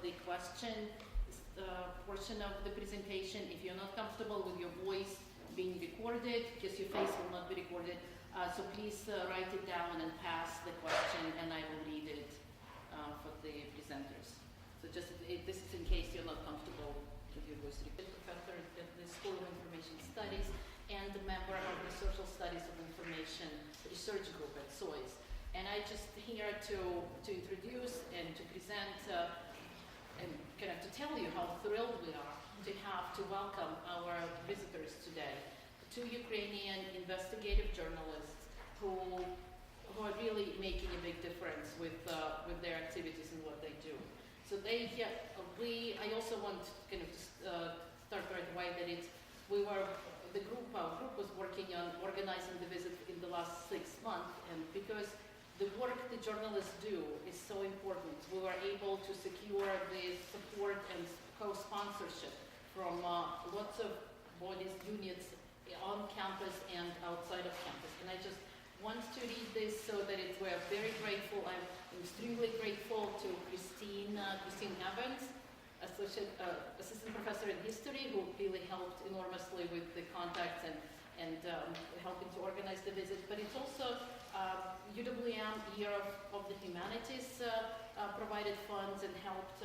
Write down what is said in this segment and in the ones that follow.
the question portion of the presentation. If you're not comfortable with your voice being recorded, because your face will not be recorded, so please write it down and pass the question, and I will read it for the presenters. So just this is in case you're not comfortable with your voice. Professor at the School of Information Studies and a member of the Social Studies of Information Research Group at SOIS. And I just here to introduce and to present and kind of to tell you how thrilled we are to welcome our visitors today, two Ukrainian investigative journalists who are really making a big difference with their activities and what they do. So I also want to kind of start right away that our group was working on organizing the visit in the last 6 months, and because the work the journalists do is so important, we were able to secure the support and co-sponsorship from lots of bodies, units on campus and outside of campus. And I just want to read this so that we're very grateful. I'm extremely grateful to Christine Evans, assistant professor in history, who really helped enormously with the contacts and helping to organize the visit. But it's also UWM Year of the Humanities provided funds and helped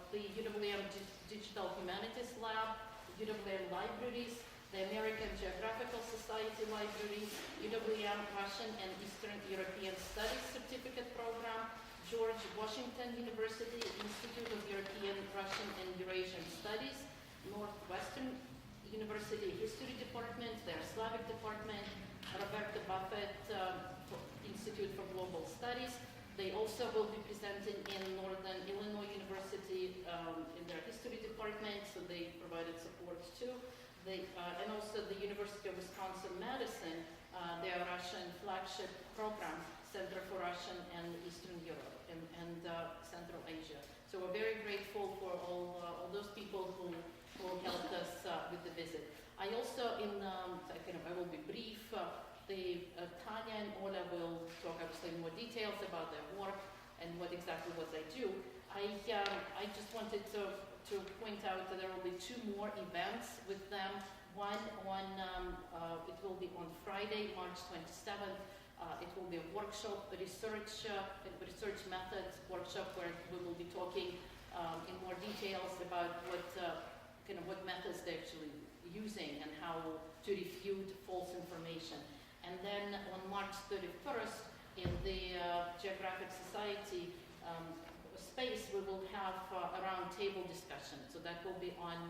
the UWM Digital Humanities Lab, UWM Libraries, the American Geographical Society Library, UWM Russian and Eastern European Studies Certificate Program, George Washington University Institute of European, Russian and Eurasian Studies, Northwestern University History Department, their Slavic Department, Roberta Buffett Institute for Global Studies. They also will be presenting in Northern Illinois University in their History Department, so they provided support too. And also the University of Wisconsin-Madison, their Russian flagship program, Center for Russian and Eastern Europe and Central Asia. So we're very grateful for all those people who helped us with the visit. I also, I will be brief. Tanya and Olga will talk obviously in more details about their work and what they do. I just wanted to point out that there will be 2 more events with them. One it will be on Friday, March 27th. It will be a workshop, a research methods workshop, where we will be talking in more details about what methods they're actually using and how to refute false information. And then on March 31st, in the Geographic Society space, we will have a roundtable discussion. So that will be on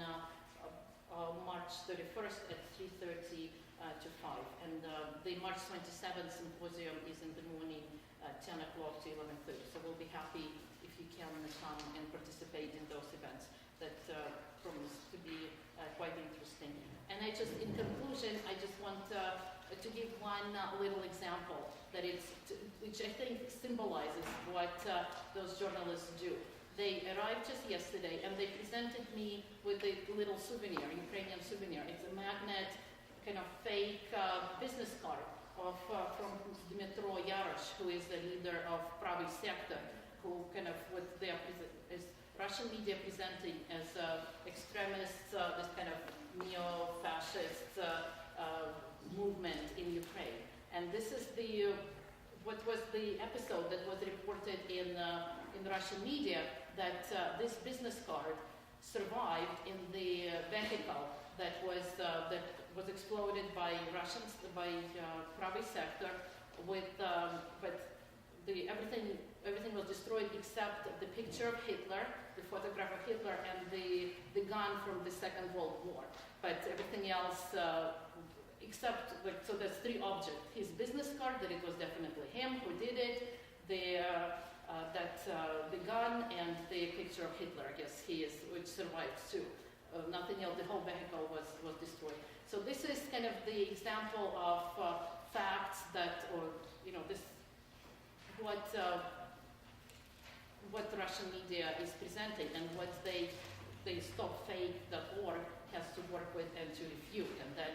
March 31st at 3:30 to 5. And the March 27th symposium is in the morning, 10 o'clock to 11:30. So we'll be happy if you can come and participate in those events that promise to be quite interesting. And in conclusion, I just want to give one little example which I think symbolizes what those journalists do. They arrived just yesterday and they presented me with a little souvenir, Ukrainian souvenir. It's a magnet, kind of fake business card from Dmitro Yarosh, who is the leader of Pravy Sector, who is Russian media presenting as extremists, this kind of neo-fascist movement in Ukraine. And this is what was the episode that was reported in Russian media, that this business card survived in the vehicle that was exploded by Russians, by Pravy Sector, but everything was destroyed except the picture of Hitler, the photograph of Hitler, and the gun from the Second World War. But everything else, so there's 3 objects: his business card, that it was definitely him who did it, the gun, and the picture of Hitler, I guess which survived too. Nothing else. The whole vehicle was destroyed. So this is kind of the example of facts what Russian media is presenting, and what they stopfake.org has to work with and to refute. And then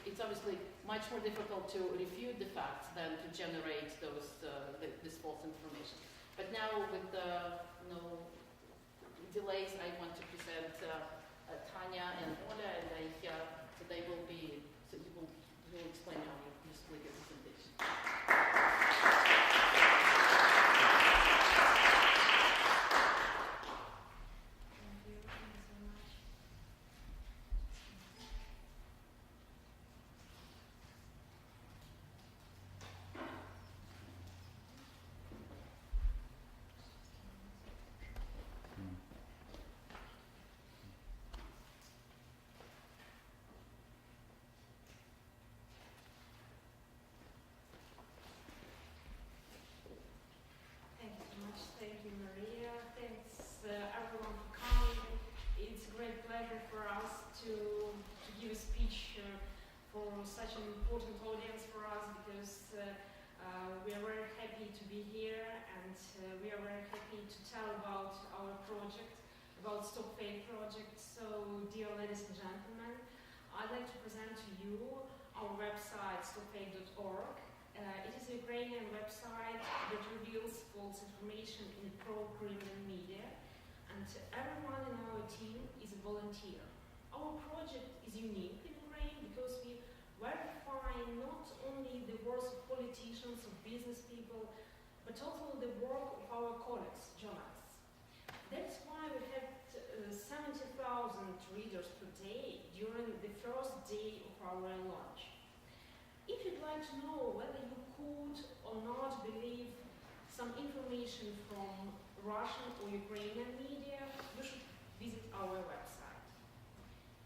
it's obviously much more difficult to refute the facts than to generate this false information. But now with delays, I want to present Tanya and Olga, and so they will be, so you will explain how you split your presentation. Thank you, Maria. Thanks everyone for coming. It's a great pleasure for us to give a speech for such an important audience for us because we are very happy to be here and we are very happy to tell about our project, about Stop Fake project. So, dear ladies and gentlemen, I'd like to present to you our website, stopfake.org. It is a Ukrainian website that reveals false information in pro-Kremlin media, and everyone in our team is a volunteer. Our project is unique in Ukraine because we verify not only the words of politicians, of business people, but also the work of our colleagues, journalists. That's why we had 70,000 readers per day during the first day of our launch. If you'd like to know whether you could or not believe some information from Russian or Ukrainian media, you should visit our website.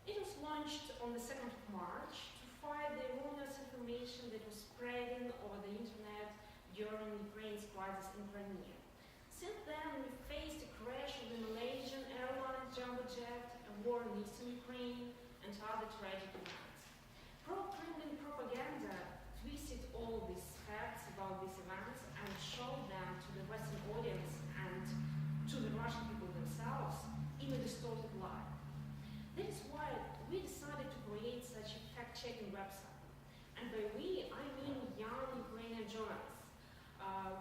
It was launched on the 2nd of March to fight the erroneous information that was spreading over the internet during Ukraine's crisis in Crimea. Since then, we faced a crash of the Malaysian airline jumbo jet, a war in eastern Ukraine, and other tragic events. Pro-Kremlin propaganda twisted all these facts about these events and showed them to the Western audience and to the Russian people themselves in a distorted light. That is why we decided to create such a fact-checking website. And by we, I mean young Ukrainian journalists.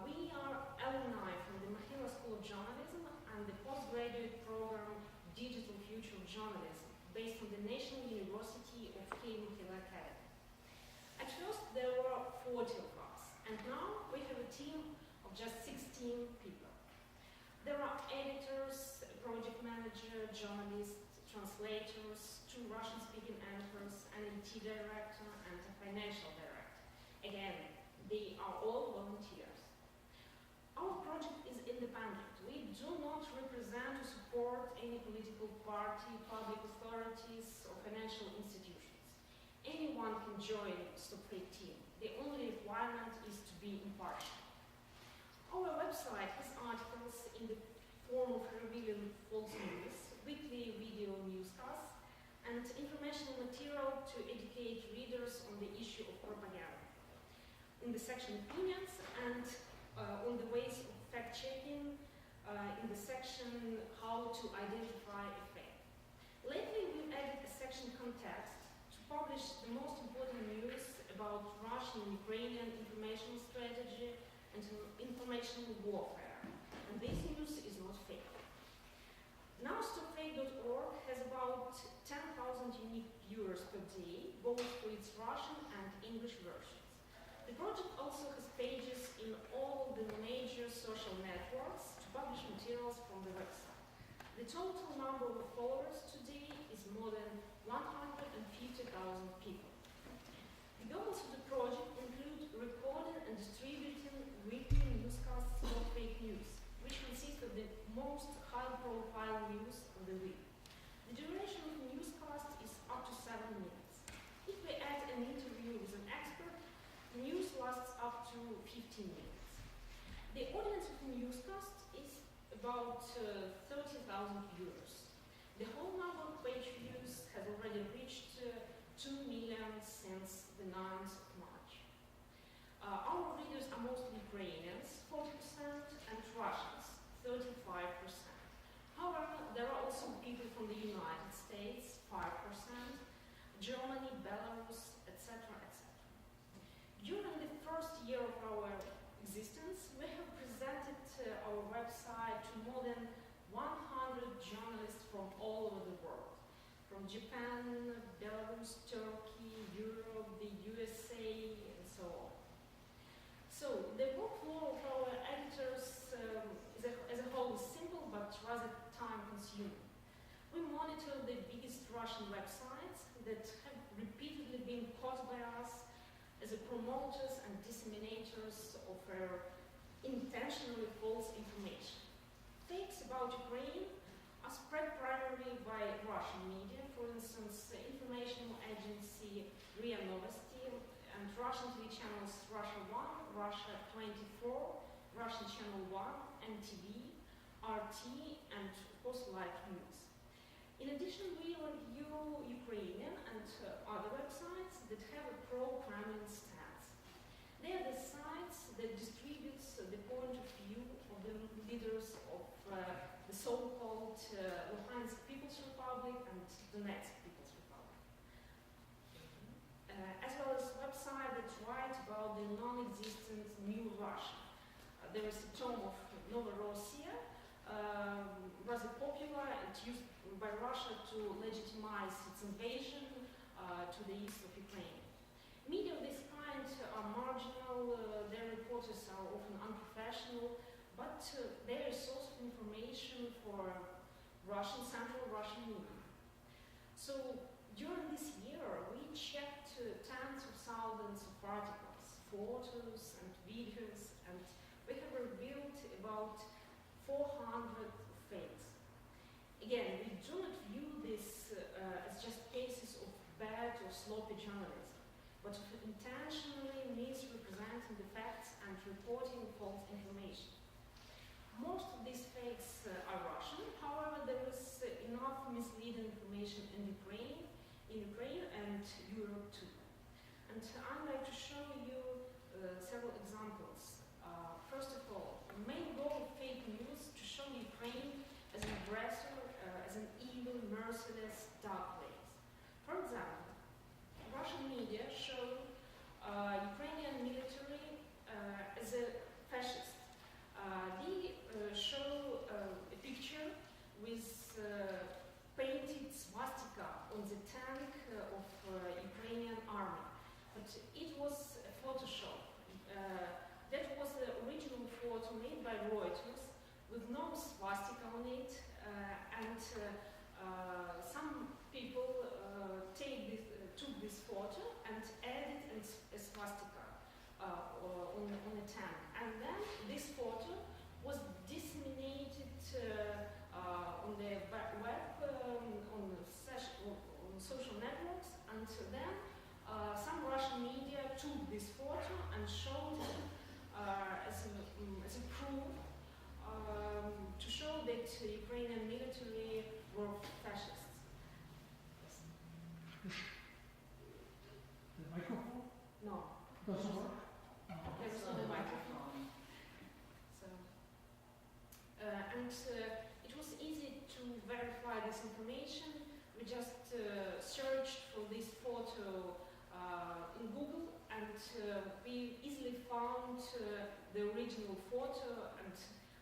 We are alumni from the Mahila School of Journalism and the postgraduate program Digital Future of Journalism, based on the National University of Kyiv Academy. At first, there were 40 of us, and now we have a team of just 16 people. There are editors, a project manager, journalists, translators, 2 Russian-speaking anchors, an IT director, and a financial director. Again, they are all volunteers. Our project is independent. We do not represent or support any political party, public authorities, or financial institutions. Anyone can join the Stop Fake team. The only requirement is to be impartial. Our website has articles in the form of revealing false news, weekly video newscasts, and informational material to educate readers on the issue of propaganda. In the section Opinions and on the ways of fact-checking, in the section How to Identify a Fake. Lately, we added a section Context to publish the most important news about Russian and Ukrainian information strategy and information warfare. And this news is not fake. Now, StopFake.org has about 10,000 unique viewers per day, both for its Russian and English versions. The project also has pages in all the major social networks to publish materials from the website. The total number of followers today is more than 150,000 people. The goals of the project include recording and distributing weekly newscasts of fake news, which consist of the most high-profile news of the week. The duration of the newscast is up to 7 minutes. If we add an interview with an expert, the news lasts up to 15 minutes. The audience of the newscast is about 30,000 viewers. The whole number of page views has already reached 2 million since the 9th of March. Our readers are mostly Ukrainians, 40%, and Russians, 35%. However, there are also people from the United States, 5%, Germany, Belarus, etc., etc. During the first year of our existence, we have presented our website to more than 100 journalists from Japan, Belarus, Turkey, Europe, the USA, and so on. So the workflow of our editors as a whole is simple but rather time-consuming. We monitor the biggest Russian websites that have repeatedly been caught by us as promoters and disseminators of intentionally false information. Fakes about Ukraine are spread primarily by Russian media, for instance, information agency RIA Novosti and Russian TV channels Russia 1, Russia 24, Russian Channel 1, NTV, RT, and of course Live News. In addition, we review Ukrainian and other websites that have a pro-Kremlin stance. They are the sites that distribute the point of view of the leaders of the so-called Luhansk People's Republic and Donetsk People's Republic. As well as websites that write about the non-existent New Russia. There is a tome of Novorossiya, rather popular and used by Russia to legitimize its invasion to the east of Ukraine. Media of this kind are marginal, their reporters are often unprofessional, but they are a source of information for Central Russian media. So during this year, we checked tens of thousands of articles, photos and videos, and we have revealed about 400 fakes. Again, we do not view this as just cases of bad or sloppy journalism, but of intentionally misrepresenting the facts and reporting false information. Most of these fakes are Russian, however, there is enough misleading information in Ukraine and Europe too. And I'd like to show you several examples. First of all, the main goal of fake news to show Ukraine as an aggressor, as an evil, merciless, dark place. For example, Russian media show Ukrainian military as a fascist. They show a picture with painted swastika on the tank of Ukrainian army, but it was a Photoshop. That was the original photo made by Reuters with no swastika on it, and some people took this photo and added a swastika on a tank. And then this photo was disseminated on the web, on social networks, and then some Russian media took this photo and showed it as a proof to show that Ukrainian military were fascists. The microphone? No. Doesn't work? There's no microphone. So, and it was easy to verify this information. We just searched for this photo in Google, and we easily found the original photo. And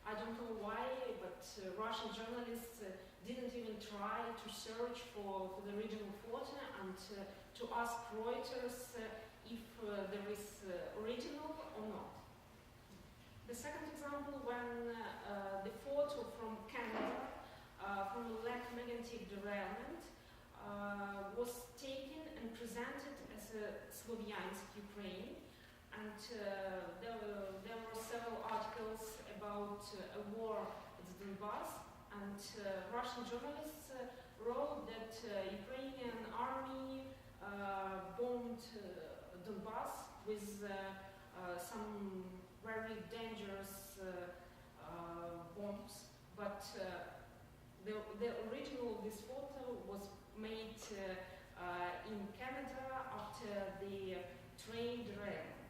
I don't know why, but Russian journalists didn't even try to search for the original photo and to ask Reuters if there is original or not. The second example, when the photo from Canada, from a electromagnetic derailment, was taken and presented as a Slovyansk Ukraine, and there were several articles about a war at Donbass, and Russian journalists wrote that Ukrainian army bombed Donbass with some very dangerous bombs, but the original of this photo was made in Canada after the train derailment.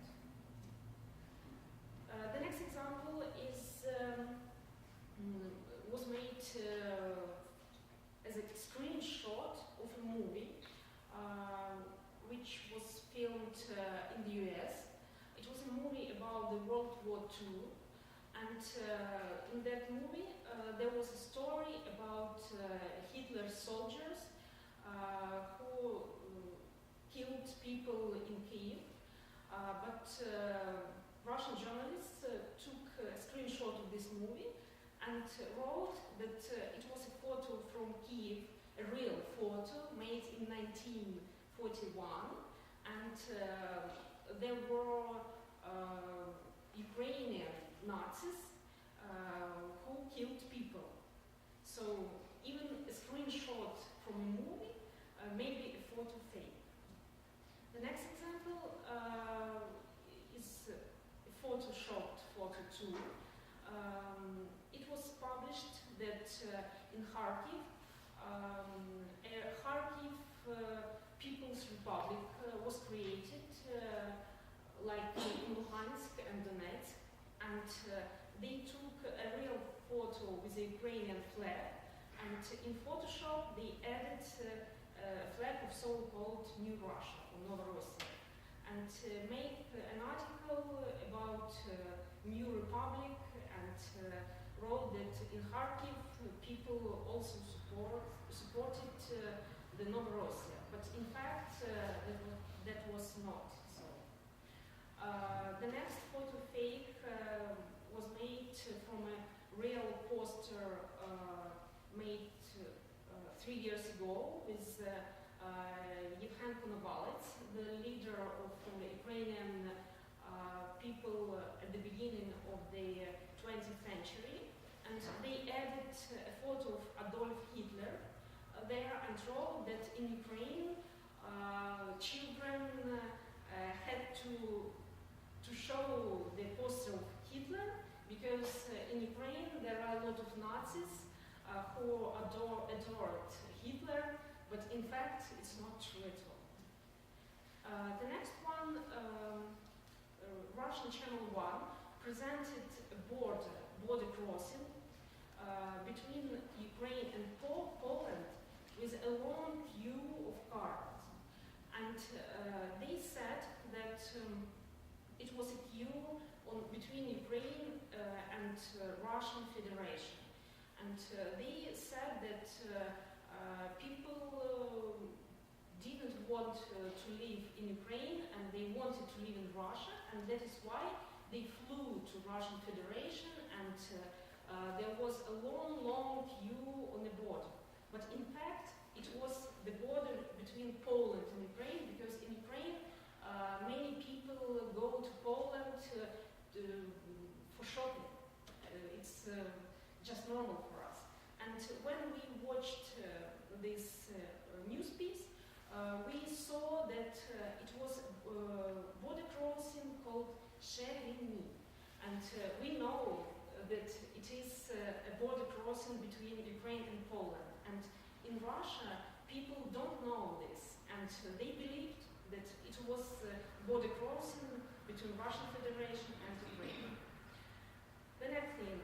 The next example is was made as a screenshot of a movie which was filmed in the US. It was a movie about the World War II, and in that movie there was a story about Hitler's soldiers who killed people in Kiev, but Russian journalists took a screenshot of this movie and wrote that it was a photo from Kiev, a real photo made in 1941, and there were Ukrainian Nazis who killed people. So even a screenshot from a movie may be a photo fake. The next example is a photoshopped photo too. It was published that in Kharkiv, a Kharkiv People's Republic was created, like in Luhansk and Donetsk, and they took a real photo with a Ukrainian flag, and in Photoshop they added a flag of so-called New Russia, or Novorossiya, and made an article about New Republic, and wrote that in Kharkiv people also supported the Novorossiya, but in fact that was not so. The next photo fake was made from a real poster made 3 years ago with Yevhen Konovalets, the leader of the Ukrainian people at the beginning of the 20th century, and they added a photo of Adolf Hitler there and wrote that in Ukraine children had to show the poster of Hitler because in Ukraine there are a lot of Nazis who adored Hitler, but in fact it's not true at all. The next one, Russian Channel 1 presented a border crossing between Ukraine and Poland with a long queue of cars. And they said that it was a queue between Ukraine and Russian Federation. And they said that people didn't want to live in Ukraine and they wanted to live in Russia, and that is why they flew to Russian Federation, and there was a long queue on the border. But in fact, it was the border between Poland and Ukraine, because in Ukraine many people go to Poland for shopping. It's just normal for us. And when we watched this news piece, we saw that it was a border crossing called Shervini. And we know that it is a border crossing between Ukraine and Poland. And in Russia, people don't know this, and they believed that it was a border crossing between Russian Federation and Ukraine. The next thing,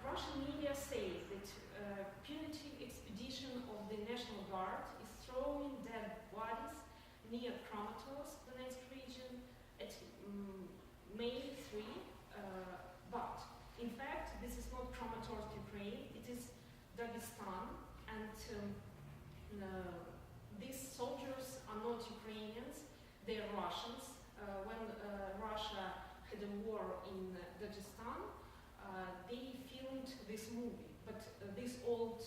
Russian media say that punitive expedition of the National Guard is throwing dead bodies near Kramatorsk, Donetsk region, at May 3, but in fact this is not Kramatorsk, Ukraine, it is Dagestan, and these soldiers are not Ukrainians, they are Russians. When Russia had a war in Dagestan, they filmed this movie, but this old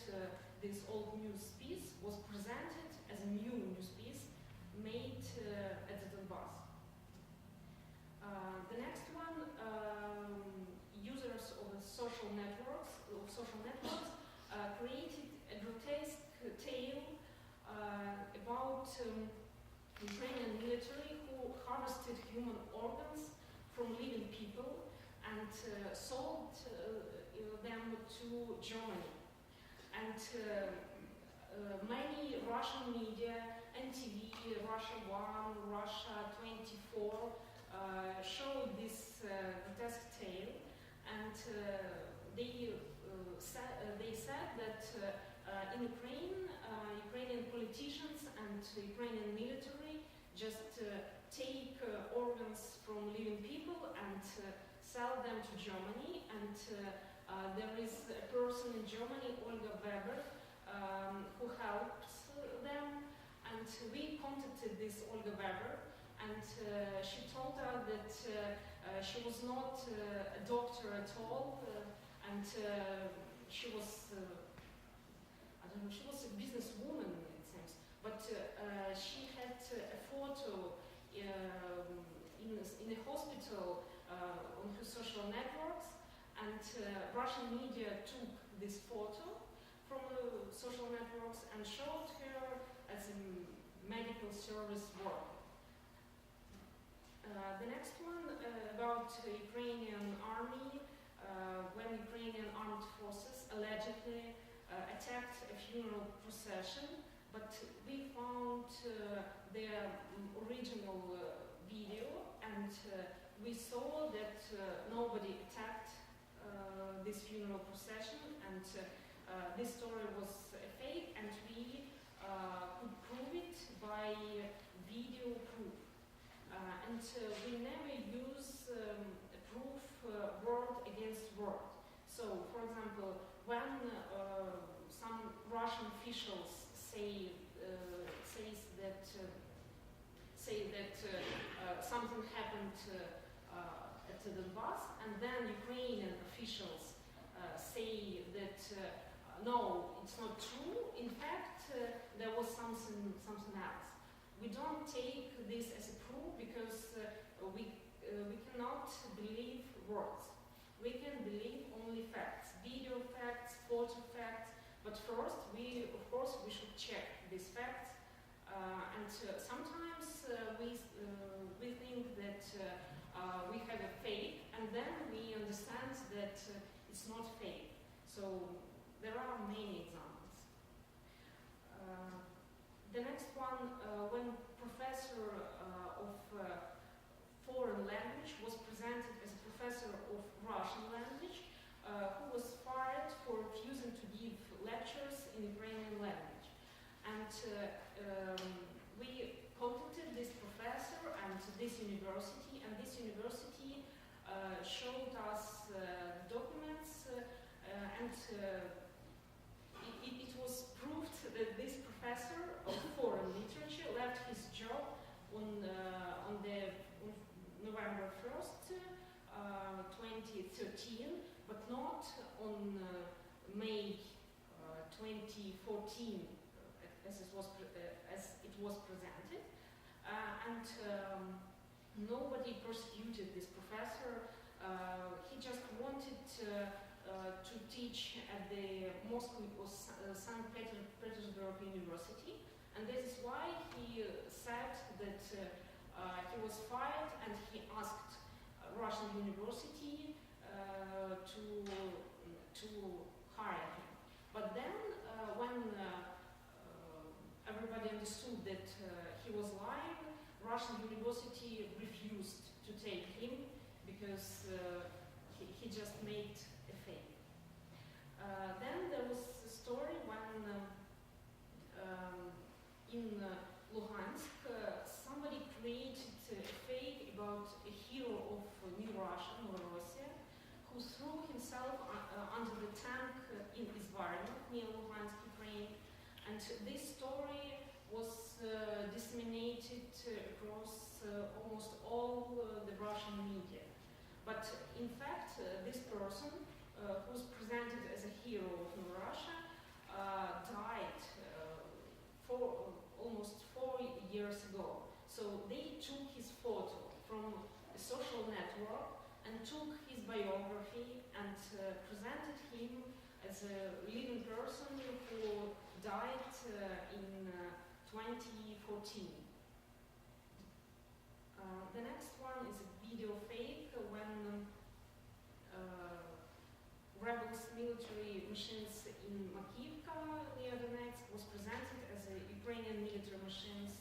news piece was presented as a new news piece made at the Donbass. The next one, users of social networks created a grotesque tale about Ukrainian military who harvested human organs from living people and sold them to Germany. And many Russian media, NTV, Russia 1, Russia 24, showed this grotesque tale, and they said that in Ukraine, Ukrainian politicians and Ukrainian military just take organs from living people and sell them to Germany, and there is a person in Germany, Olga, who helps them, and we contacted this Olga Weber, and she told us that she was not a doctor at all, and she was, I don't know, she was a businesswoman, it seems, but she had a photo in a hospital on her social networks, and Russian media took this photo from the social networks and showed her as a medical service worker. The next one about Ukrainian army, when Ukrainian armed forces allegedly attacked a funeral procession, but we found their original video, and we saw that nobody attacked this funeral procession, and this story was fake, and we could prove it by video proof. And we never use proof word against word. So, for example, when some Russian officials say that something happened at the Donbass, and then Ukrainian officials say that no, it's not true. In fact, there was something else. We don't take this as a proof because we cannot believe words. We can believe only facts, video facts, photo facts. But first, of course, we should check these facts. And sometimes we think that we have a fake, and then we understand that it's not fake. So there are many examples. The next one, when professor of foreign language was presented as a professor of Russian language, who was fired for refusing to give lectures in Ukrainian language. And we contacted this professor and this university showed us documents, and it was proved that this professor of foreign literature left his job on November 1st, 2013, but not on May 2014, as it was presented. And nobody persecuted this professor. He just wanted to teach at the Moscow or St. Petersburg University, and this is why he said that he was fired, and he asked Russian university to hire him. But then when everybody understood that he was lying, Russian university refused to take him because he just made a fake. Then there was a story when in Luhansk somebody created a fake about a hero of New Russia, Novorossiya, who threw himself under the tank in Izvarno, near Luhansk, Ukraine. And this story was disseminated across almost all the Russian media. But in fact, this person, who's presented as a hero of New Russia, died almost 4 years ago. So they took his photo from a social network and took his biography and presented him as a living person who died in 2014. The next one is a video fake when rebels military machines in Matychak near Donetsk was presented as a Ukrainian military machines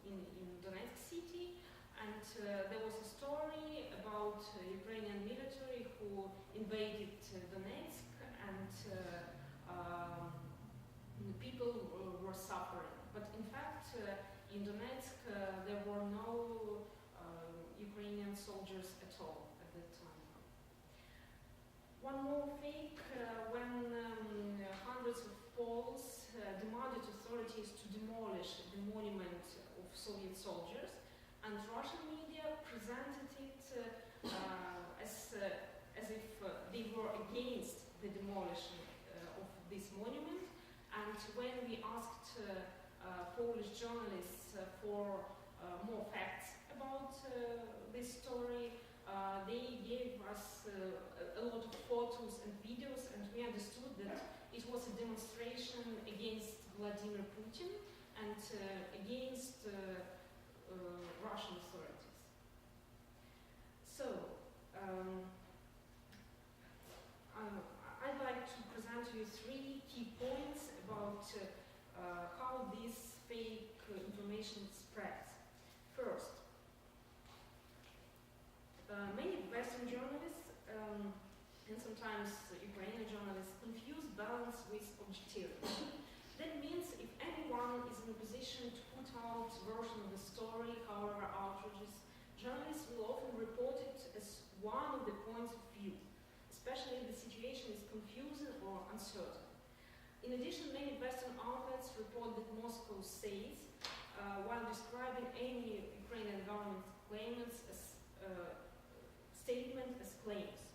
in Donetsk city, and there was a story about Ukrainian military who invaded Donetsk, and people were suffering. But in fact, in Donetsk there were no Ukrainian soldiers at all at that time. One more fake, when hundreds of Poles demanded authorities to demolish the monument of Soviet soldiers, and Russian media presented it as if they were against the demolition of this monument. And when we asked Polish journalists for more facts about this story, they gave us a lot of photos and videos, and we understood that it was a demonstration against Vladimir Putin and against Russian authorities. So, I'd like to present you 3 key points about how this fake information spreads. First, many Western journalists and sometimes Ukrainian journalists confuse balance with objectivity. That means if anyone is in a position to put out a version of the story, however outrageous, journalists will often report it as one of the points of view, especially if the situation is confusing or uncertain. In addition, many Western outlets report that Moscow says, while describing any Ukrainian government claimants as statement as claims.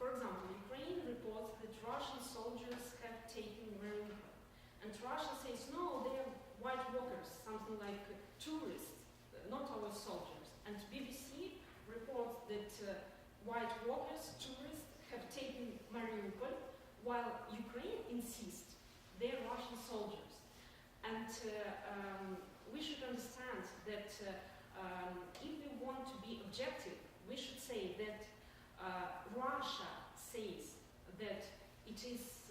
For example, Ukraine reports that Russian soldiers have taken Mariupol, and Russia says, no, they are white walkers, something like tourists, not our soldiers. And BBC reports that white walkers, tourists, have taken Mariupol, while Ukraine insists they're Russian soldiers. And we should understand that if we want to be objective, we should say that Russia says that it is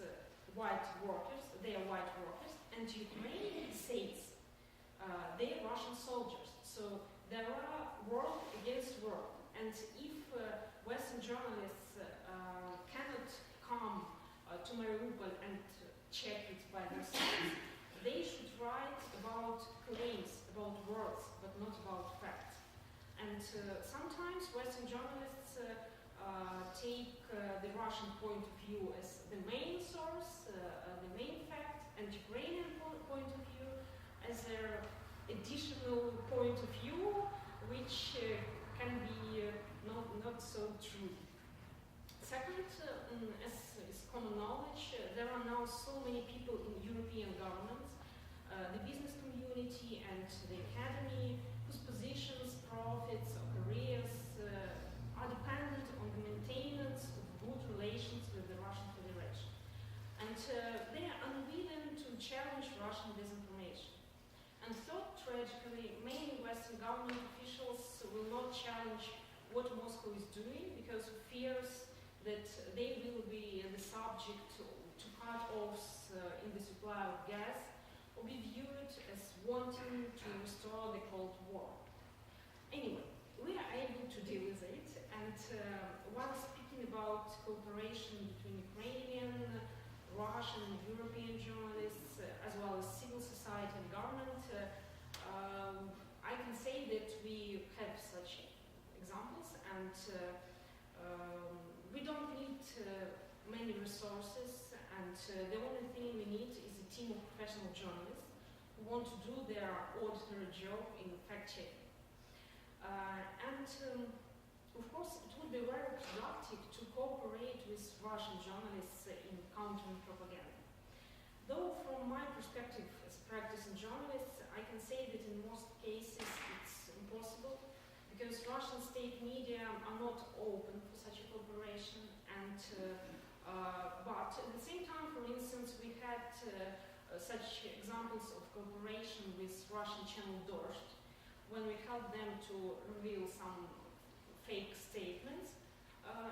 white workers, they are white workers, and Ukraine says they are Russian soldiers. So there are world against world. And if Western journalists cannot come to Mariupol and check it by themselves, they should write about claims, about words, but not about facts. And sometimes Western journalists take the Russian point of view as the main source, the main fact, and Ukrainian point of view as their additional point of view, which can be not so true. Second, as is common knowledge, there are now so many people in European governments, the business community and the academy, whose positions, profits, or careers are dependent on the maintenance of good relations with the Russian Federation. And they are unwilling to challenge Russian disinformation. And third, tragically, many Western government officials will not challenge what Moscow is doing because of fears that they will be the subject to cut-offs in the supply of gas, or be viewed as wanting to restore the Cold War. Anyway, we are able to deal with it, and while speaking about cooperation between Ukrainian, Russian, and European journalists, as well as civil society and government, I can say that we have such examples, and we don't need many resources, and the only thing we need is a team of professional journalists who want to do their ordinary job in fact-checking. Of course, it would be very productive to cooperate with Russian journalists in countering propaganda. Though from my perspective as a practicing journalist, I can say that in most cases it's impossible because Russian state media are not open for such a cooperation, and but at the same time, for instance, we had such examples of cooperation with Russian channel Dorsht when we helped them to reveal some fake statements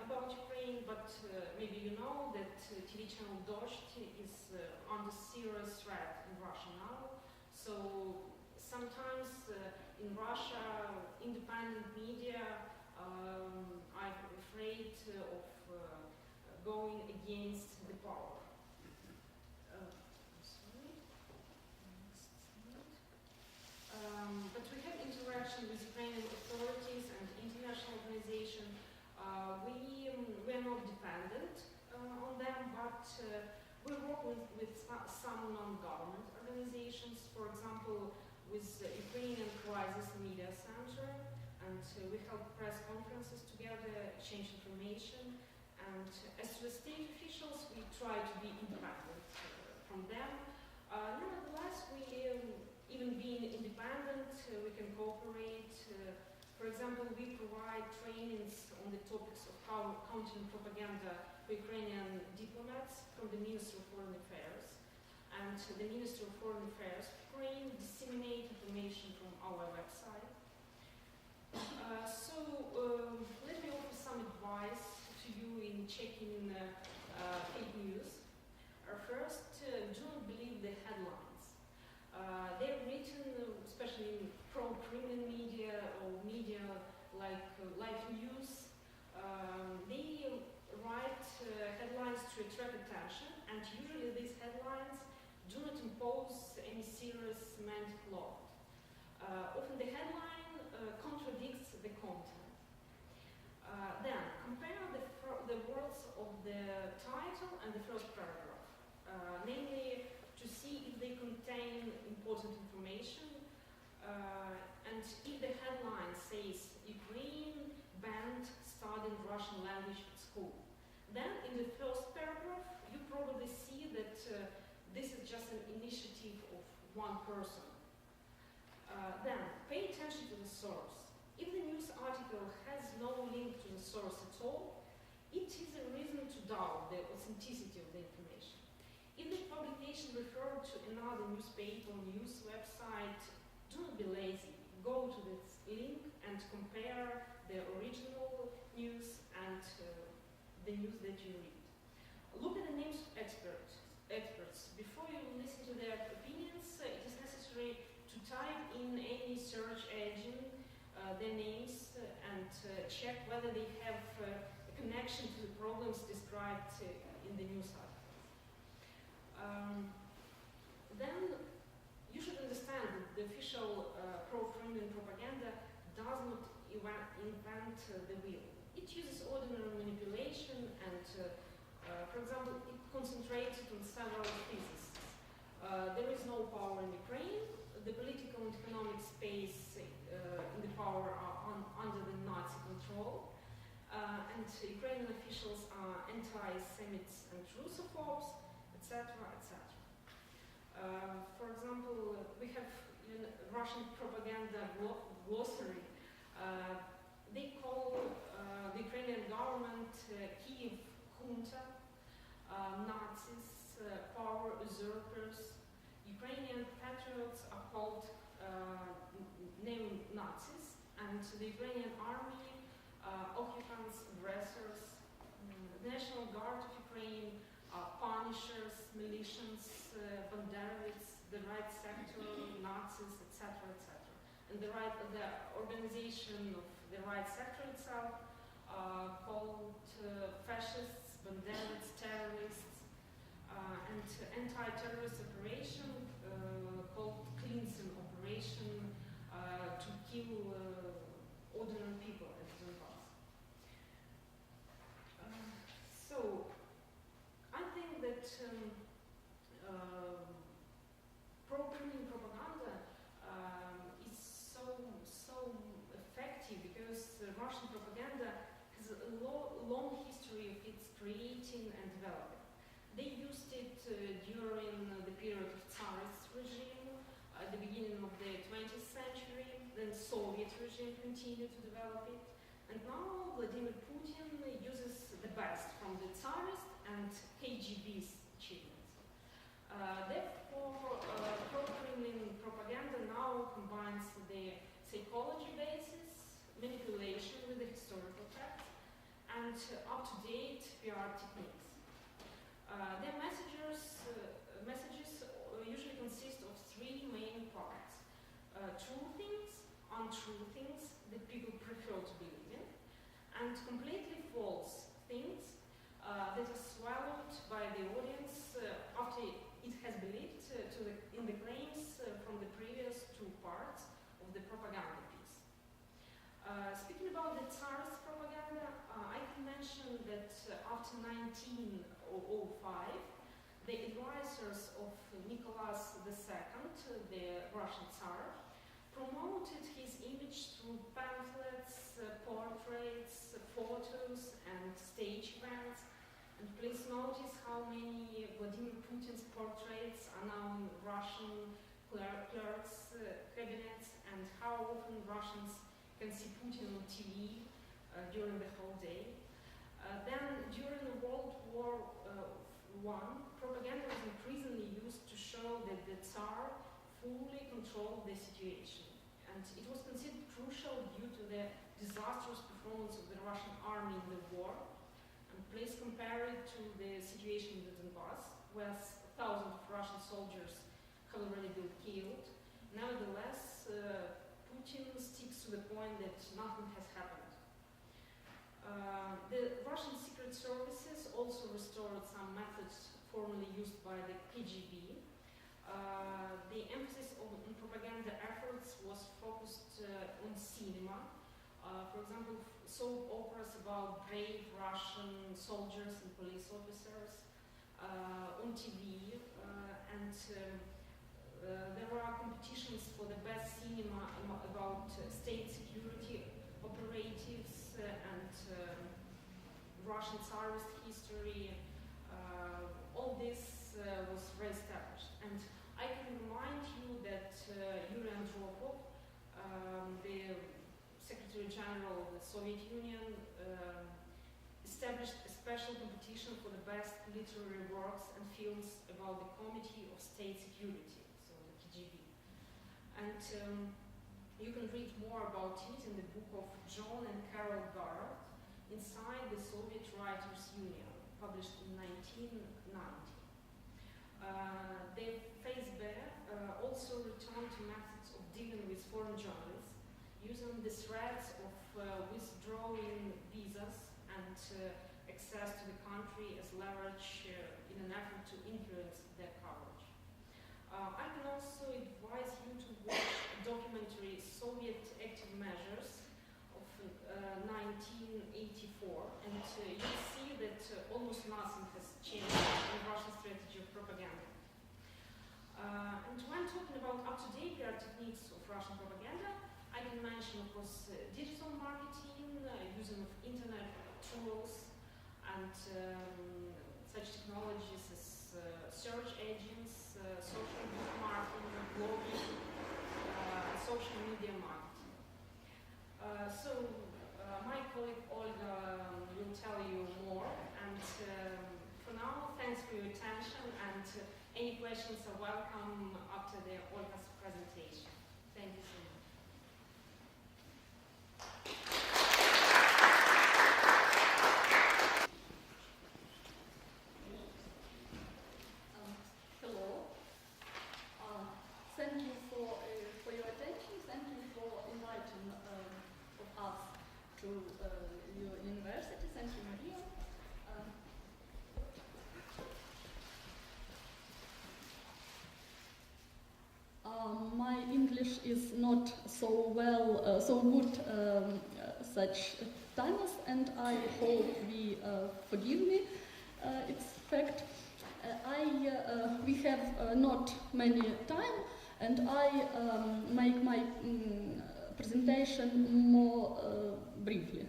about Ukraine, but maybe you know that TV channel Dorsht is under serious threat in Russia now. So sometimes in Russia, independent media are afraid of going against the power. But we have interaction with Ukrainian authorities and international organizations. We are not dependent on them, but we work work with some non-government organizations, for example, with the Ukrainian Crisis Media Center, and we held press conferences together, exchange information, and as to the state officials, we try to be independent from them. Nevertheless, we, even being independent, we can cooperate. For example, we provide trainings on the topics of how countering propaganda for Ukrainian diplomats from the Ministry of Foreign Affairs. And the Ministry of Foreign Affairs of Ukraine disseminate information from our website. Let me offer some advice to you in checking fake news. First, do not believe the headlines. They're written, especially in pro-Kremlin media or media like Live News. They write headlines to attract attention, and usually these headlines do not impose any serious semantic law. Often the headline contradicts the content. Then, compare the words of the title and the first paragraph, namely to see if they contain important information, and if the headline says Ukraine banned studying Russian language at school, then in the first paragraph you probably see that this is just an initiative of one person. Then pay attention to the source. If the news article has no link to the source at all, it is a reason to doubt the authenticity of the information. If the publication referred to another newspaper or news website, do not be lazy. Go to this link and compare the original news and the news that you read. Look at the names of experts. Before you listen to their opinions, it is necessary to type in any search engine their names and check whether they have a connection to the problems described in the news article. Then you should understand that the official pro-Kremlin propaganda does not invent the wheel. It uses ordinary manipulation and, for example, it concentrates on several theses. There is no power in Ukraine. The political and economic space in the power are under the Nazi control. And Ukrainian officials are anti-Semites and Russophobes, etc., etc. For example, we have Russian propaganda glossary. They call the Ukrainian government Kiev junta, Nazis, power usurpers. Ukrainian patriots are called neo-Nazis, and the Ukrainian army, occupants, aggressors. The National Guard of Ukraine are punishers, militias, Banderovics, the right sector, Nazis, etc., etc. And the organization of the right sector itself called fascists, Banderovics, terrorists, and anti-terrorist operation called Cleansing operation to kill ordinary people at Donbass. So I think that pro-Kremlin propaganda is so effective because Russian propaganda has a long history of its creating and developing. They used it during the period of Tsarist regime, at the beginning of the 20th century, then Soviet regime continued to develop it, and now Vladimir Putin uses the best from the Tsarist and KGB's achievements. Therefore, pro-Kremlin propaganda now combines the psychology basis, manipulation with the historical facts, and up-to-date PR techniques. Their messages usually consist of three main parts. True things, untrue things that people prefer to believe in, and completely false things that are swallowed by the audience after it has believed in the claims from the previous two parts of the propaganda piece. Speaking about the Tsarist propaganda, I can mention that after 1905, the advisors of Nicholas II, the Russian Tsar, promoted his image through pamphlets, portraits, photos, and stage events. And please notice how many Vladimir Putin's portraits are now in Russian clerks' cabinets, and how often Russians can see Putin on TV during the whole day. Then, during World War I, propaganda was increasingly used to show that the Tsar fully controlled the situation. And it was considered crucial due to the disastrous performance of the Russian army in the war. And please compare it to the situation in the Donbass, where thousands of Russian soldiers have already been killed. Nevertheless, Putin sticks to the point that nothing has happened. The Russian secret services also restored some methods formerly used by the KGB. The emphasis on propaganda efforts was focused on cinema. For example, soap operas about brave Russian soldiers and police officers on TV, and there are competitions for the best cinema about state security operatives and Russian Tsarist history. All this was re-established. And I can remind you that Yuri Andropov, the Secretary General of the Soviet Union, established a special competition for the best literary works and films about the Committee of State Security, so the KGB. And you can read more about it in the book of John and Carol Garrett, Inside the Soviet Writers' Union, published in 1990. The FSB also returned to methods of dealing with foreign journalists, using the threats of withdrawing visas and access to the country as leverage in an effort to influence their coverage. I can also advise you to watch a documentary, Soviet Active Measures, of 1984, and you'll see that almost nothing has changed in Russian strategy of propaganda. And when talking about up-to-date techniques of Russian propaganda, I can mention, of course, digital marketing, using of internet tools, and such technologies as search engines, social marketing, blogging, social media marketing. My colleague Olga will tell you more, and for now, thanks for your attention, and any questions are welcome after Olga's presentation. Thank you so much. Hello. Thank you for your attention. Thank you for inviting us to your university. Thank you, Maria. My English is not so good such times, and I hope we forgive me. It's fact. We have not many time, and I make my presentation more briefly.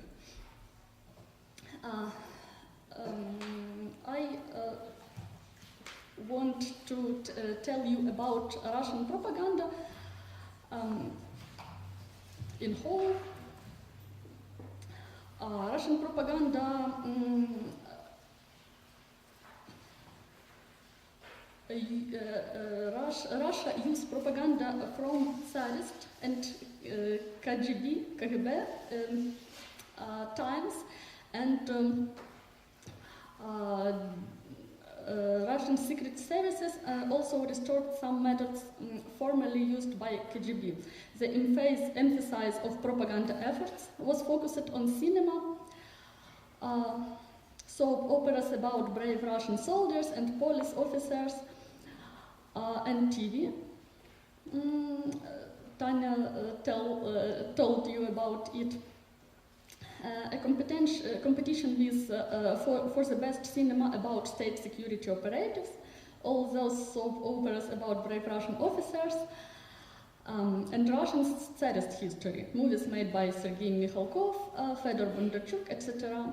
I want to tell you about Russian propaganda in whole. Russian propaganda Russia used propaganda from Tsarist and KGB times, and Russian secret services also restored some methods formerly used by KGB. The emphasis of propaganda efforts was focused on cinema, soap operas about brave Russian soldiers and police officers, and TV. Tanya told you about it. A competition with for the best cinema about state security operatives all those soap operas about brave Russian officers, and Russian Tsarist history, movies made by Sergei Mikhalkov, Fedor Bondarchuk, etc.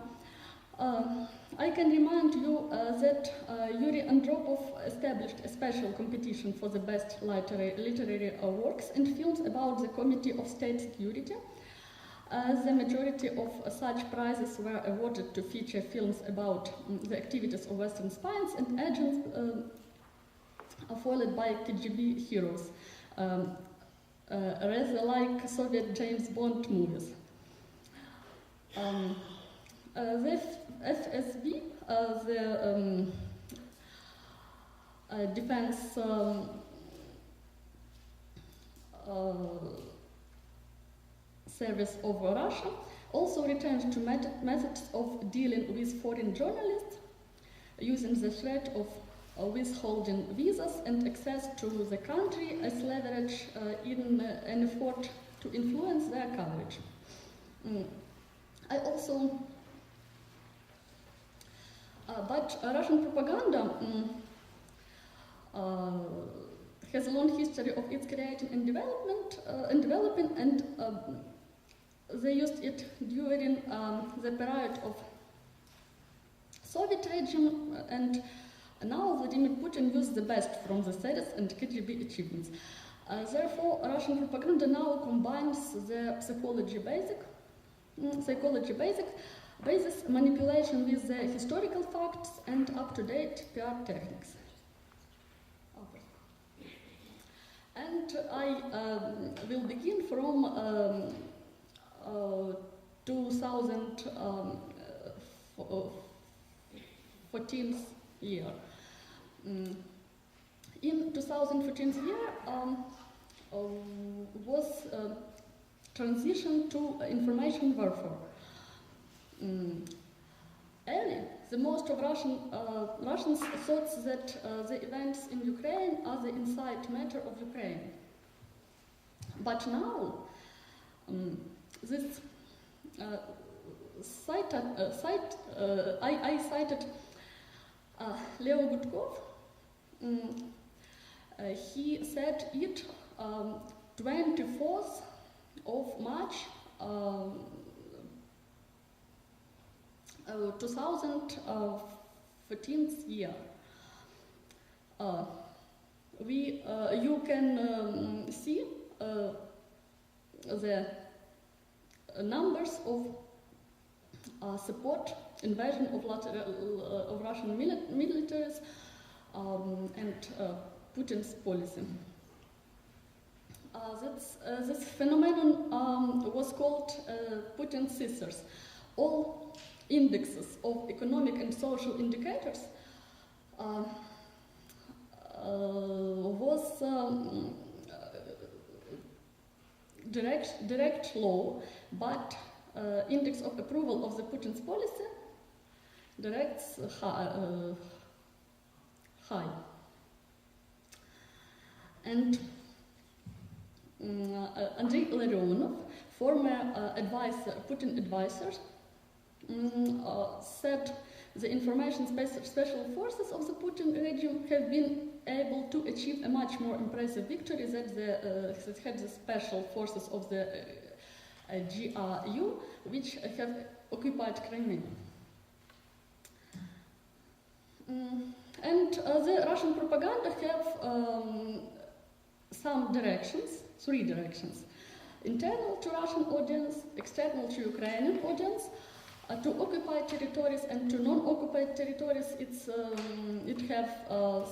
I can remind you that Yuri Andropov established a special competition for the best literary works and films about the Committee of State Security. The majority of such prizes were awarded to feature films about the activities of Western spies and agents followed by KGB heroes, rather like Soviet James Bond movies. The FSB, the Defense Service of Russia, also returned to methods of dealing with foreign journalists, using the threat of withholding visas and access to the country as leverage in an effort to influence their coverage. But Russian propaganda has a long history of its creating and developing, and they used it during the period of Soviet regime, and now Vladimir Putin used the best from the Tsarist and KGB achievements. Therefore, Russian propaganda now combines the psychology basis, manipulation with the historical facts, and up-to-date PR techniques. And I will begin from 2014 year. In 2014 year was transition to information warfare. Early, the most of Russians thought that the events in Ukraine are the inside matter of Ukraine. But now, I cited Leo Gutkov. He said it 24th of March 2014 year. You can see the numbers of support invasion of Russian militaries and Putin's policy. This phenomenon was called Putin's scissors. All indexes of economic and social indicators was direct low, but index of approval of the Putin's policy directs high. And Andrei Larionov, former Putin advisor, said the information special forces of the Putin regime have been able to achieve a much more impressive victory than that had the special forces of the GRU, which have occupied Kremlin. And the Russian propaganda have some directions, 3 directions. Internal to Russian audience, external to Ukrainian audience, to occupied territories and to non-occupied territories, it have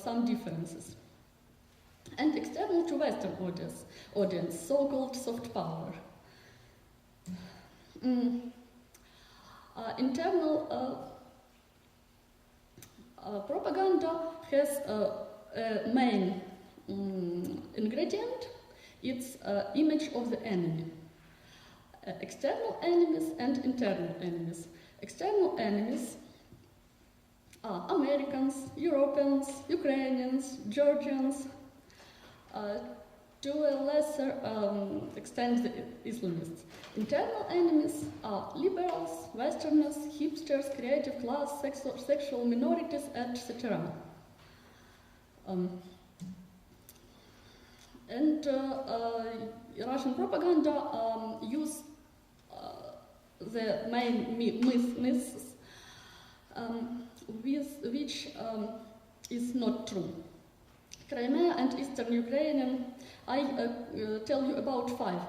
some differences. And external to Western audience, so-called soft power. Internal propaganda has a main ingredient. It's image of the enemy. External enemies and internal enemies. External enemies are Americans, Europeans, Ukrainians, Georgians, to a lesser extent the Islamists. Internal enemies are liberals, Westerners, hipsters, creative class, sexual minorities, etc. And Russian propaganda use the main myths with which is not true. Crimea and Eastern Ukraine, I tell you about 5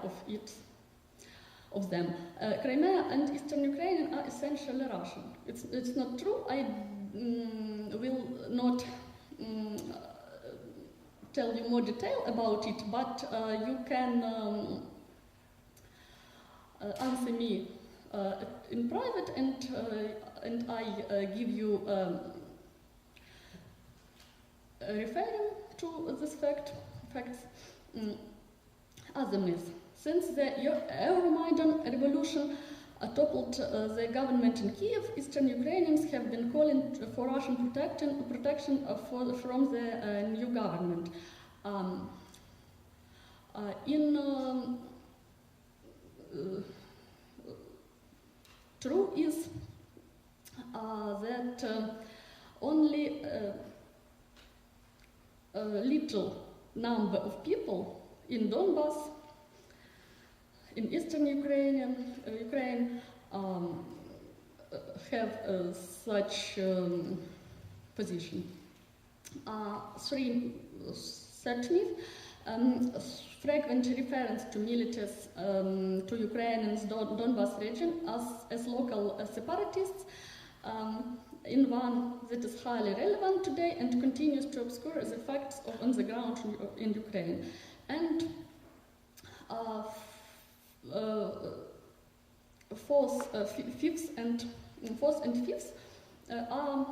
of them. Crimea and Eastern Ukraine are essentially Russian. It's not true. I will not tell you more detail about it, but you can answer me in private, and I give you referring to this facts. Other myths. Since the Euromaidan revolution toppled the government in Kiev, Eastern Ukrainians have been calling for Russian protection from the new government. True is that only a little number of people in Donbass, in Eastern Ukraine, have such position. Such myth, frequent reference to militias, to Ukrainians Donbass region as local separatists, in one that is highly relevant today and continues to obscure the facts on the ground in Ukraine. And fourth and fifth are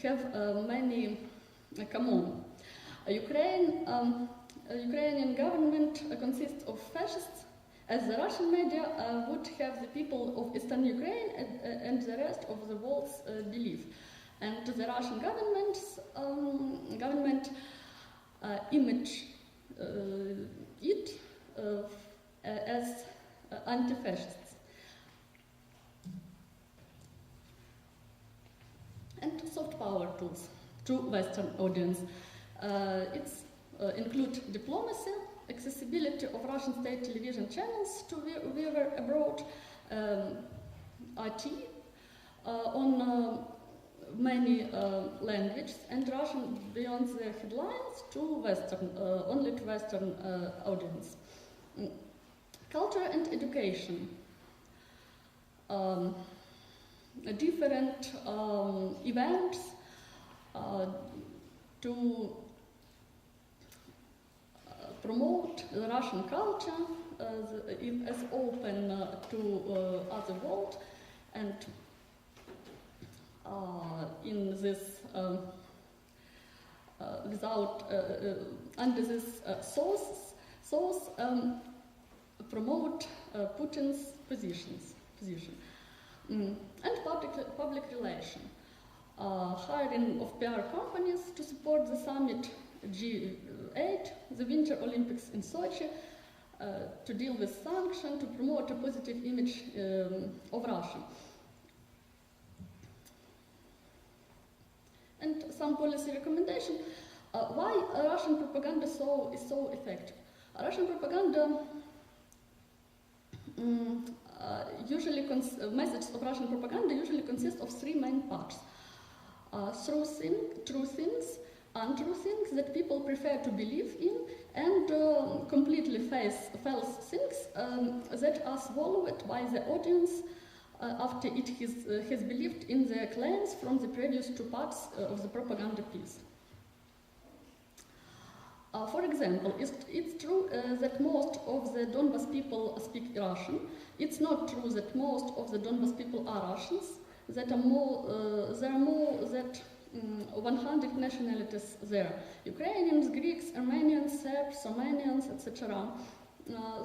have many common. Ukrainian government consists of fascists, as the Russian media would have the people of Eastern Ukraine and the rest of the world's belief. And the Russian government image it as anti-fascists. And soft power tools to Western audience. It's include diplomacy, accessibility of Russian state television channels to viewer abroad, IT on many languages, and Russian beyond the headlines to Western, only to Western audience. Culture and education. Different events to promote the Russian culture as open to other world, and in this under this source promote Putin's position. And public relation, hiring of PR companies to support the summit G8, the Winter Olympics in Sochi, to deal with sanctions, to promote a positive image of Russia. And some policy recommendation. Why Russian propaganda is so effective? Russian propaganda messages of Russian propaganda usually consist of 3 main parts. True things, untrue things that people prefer to believe in, and completely false things that are swallowed by the audience after it has believed in their claims from the previous 2 parts of the propaganda piece. For example, it's true that most of the Donbass people speak Russian. It's not true that most of the Donbass people are Russians. There are more than 100 nationalities there. Ukrainians, Greeks, Armenians, Serbs, Romanians, etc.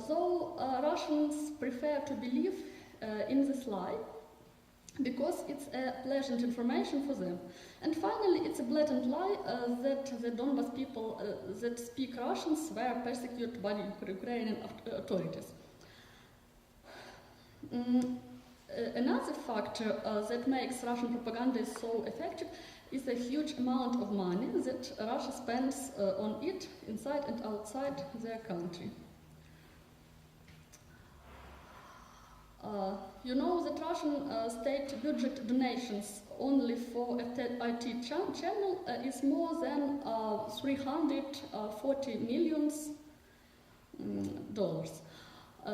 Though Russians prefer to believe in this lie, because it's a pleasant information for them. And finally, it's a blatant lie that the Donbass people that speak Russians were persecuted by the Ukrainian authorities. Another factor that makes Russian propaganda so effective is the huge amount of money that Russia spends on it inside and outside their country. You know that Russian state budget donations only for IT channel is more than 340 million dollars.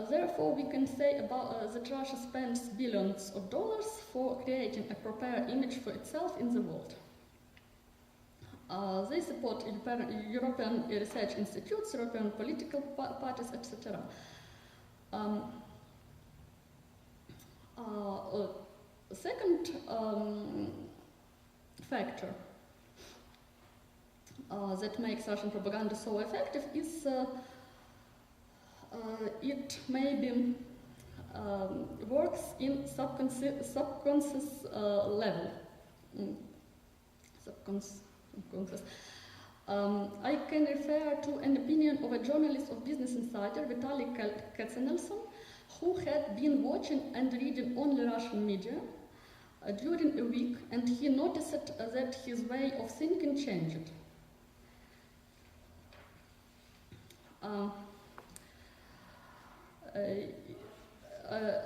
Therefore, we can say that Russia spends billions of dollars for creating a proper image for itself in the world. They support European research institutes, European political parties, etc. Second factor that makes Russian propaganda so effective is it maybe works in subconscious level. Subconscious. I can refer to an opinion of a journalist of Business Insider, Vitaly Katzenelson, who had been watching and reading only Russian media during a week, and he noticed that his way of thinking changed.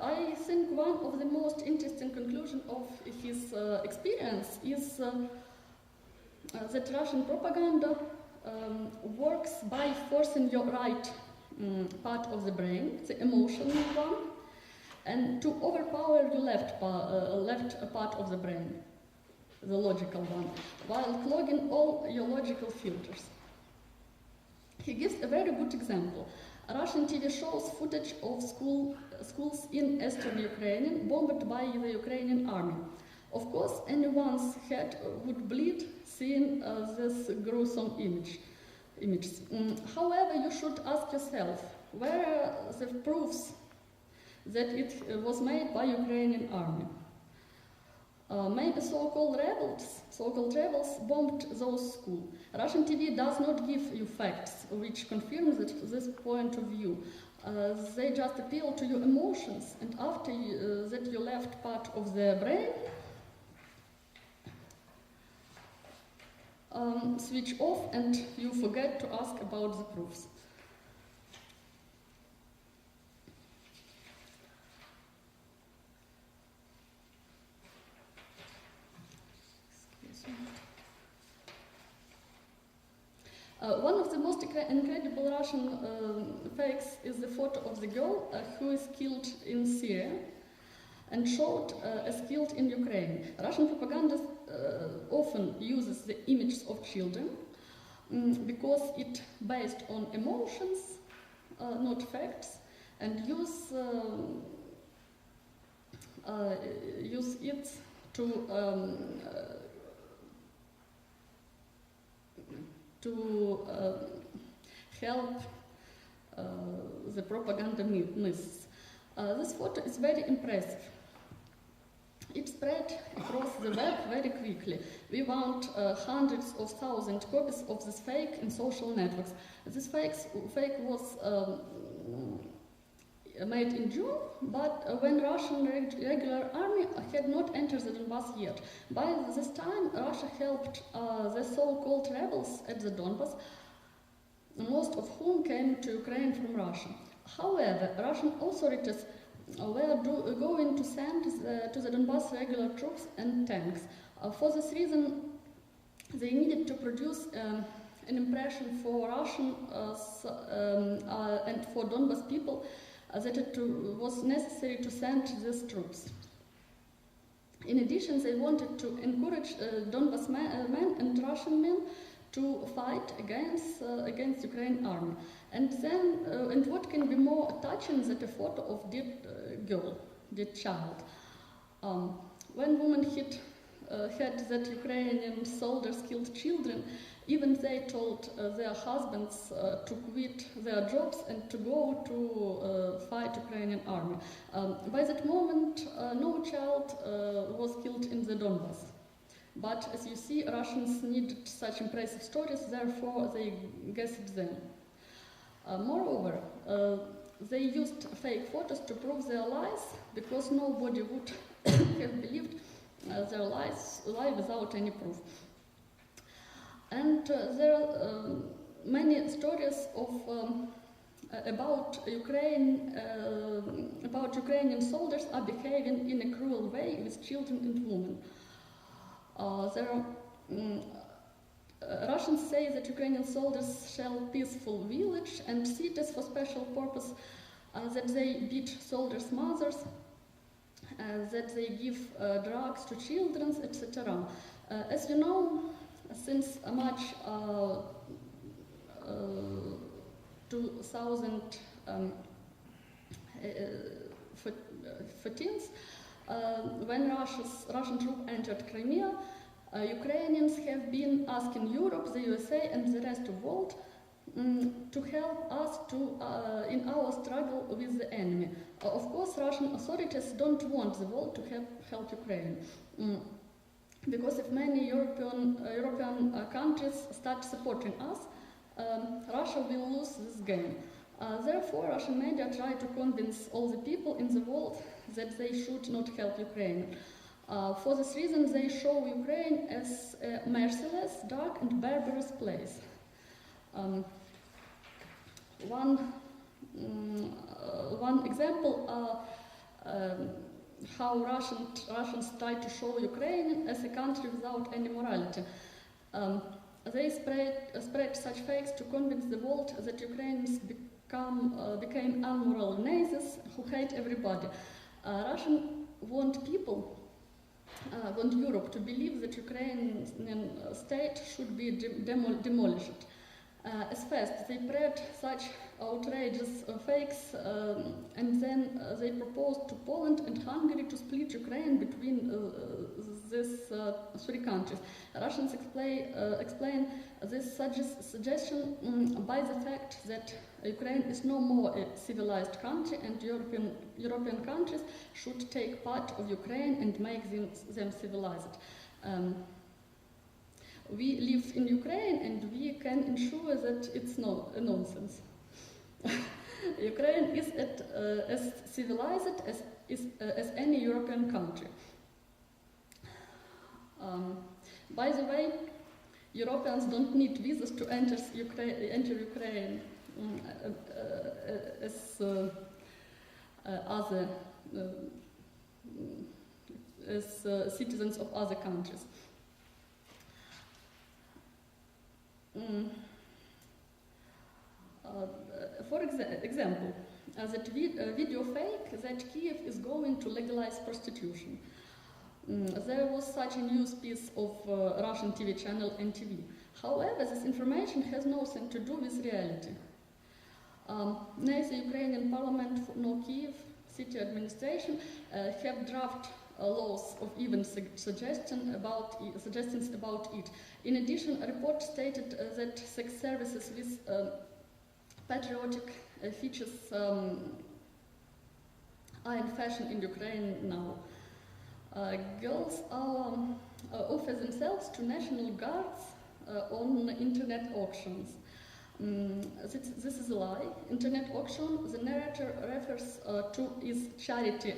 I think one of the most interesting conclusions of his experience is that Russian propaganda works by forcing your right part of the brain, the emotional one, and to overpower your left part of the brain, the logical one, while clogging all your logical filters. He gives a very good example. Russian TV shows footage of schools in Eastern Ukraine bombed by the Ukrainian army. Of course, anyone's head would bleed seeing this gruesome images. However, you should ask yourself, where are the proofs that it was made by Ukrainian army? Maybe so-called rebels bombed those schools. Russian TV does not give you facts which confirm this point of view. They just appeal to your emotions, and after that you left part of the brain switch off and you forget to ask about the proofs. One of the most incredible Russian fakes is the photo of the girl who is killed in Syria and showed as killed in Ukraine. Russian propaganda often uses the images of children because it based on emotions, not facts, and use it to help the propaganda myths. This photo is very impressive. It spread across the web very quickly. We found hundreds of thousands copies of this fake in social networks. This fake was made in June, but when Russian regular army had not entered the Donbass yet. By this time, Russia helped the so-called rebels at the Donbass, most of whom came to Ukraine from Russia. However, Russian authorities were going to send to the Donbass regular troops and tanks. For this reason, they needed to produce an impression for Russian and for Donbass people that it was necessary to send these troops. In addition, they wanted to encourage Donbass men and Russian men to fight against Ukraine army. And then, and what can be more touching than a photo of dead child? When women had that Ukrainian soldiers killed children, even they told their husbands to quit their jobs and to go to fight Ukrainian army. By that moment, no child was killed in the Donbass. But as you see, Russians needed such impressive stories, therefore they guessed them. Moreover, they used fake photos to prove their lies because nobody would have believed their lie without any proof. And there are many stories of about Ukrainian soldiers are behaving in a cruel way with children and women. Russians say that Ukrainian soldiers shell peaceful village and cities for special purpose, that they beat soldiers' mothers, that they give drugs to children, etc. As you know, since March 2014, when Russian troops entered Crimea, Ukrainians have been asking Europe, the USA, and the rest of the world to help us in our struggle with the enemy. Of course, Russian authorities don't want the world to help Ukraine. Because if many European countries start supporting us, Russia will lose this game. Therefore, Russian media try to convince all the people in the world that they should not help Ukraine. For this reason, they show Ukraine as a merciless, dark and barbarous place. One example how Russians try to show Ukraine as a country without any morality. They spread such fakes to convince the world that Ukrainians became unmoral Nazis who hate everybody. Russians want Europe to believe that Ukrainian state should be demolished. As fast they spread such outrageous fakes, and then they proposed to Poland and Hungary to split Ukraine between these three countries. Russians explain this suggestion by the fact that Ukraine is no more a civilized country, and European countries should take part of Ukraine and make them civilized. We live in Ukraine and we can ensure that it's nonsense. Ukraine is as civilized as any European country. By the way, Europeans don't need visas to enter Ukraine as citizens of other countries. For example, that video fake that Kiev is going to legalize prostitution. There was such a news piece of Russian TV channel NTV. However, this information has nothing to do with reality. Neither Ukrainian parliament nor Kiev city administration have drafted laws of even suggestions about it. In addition, a report stated that sex services with patriotic features are in fashion in Ukraine now. Girls offer themselves to National Guards on internet auctions. This is a lie. Internet auction, the narrator refers to is charity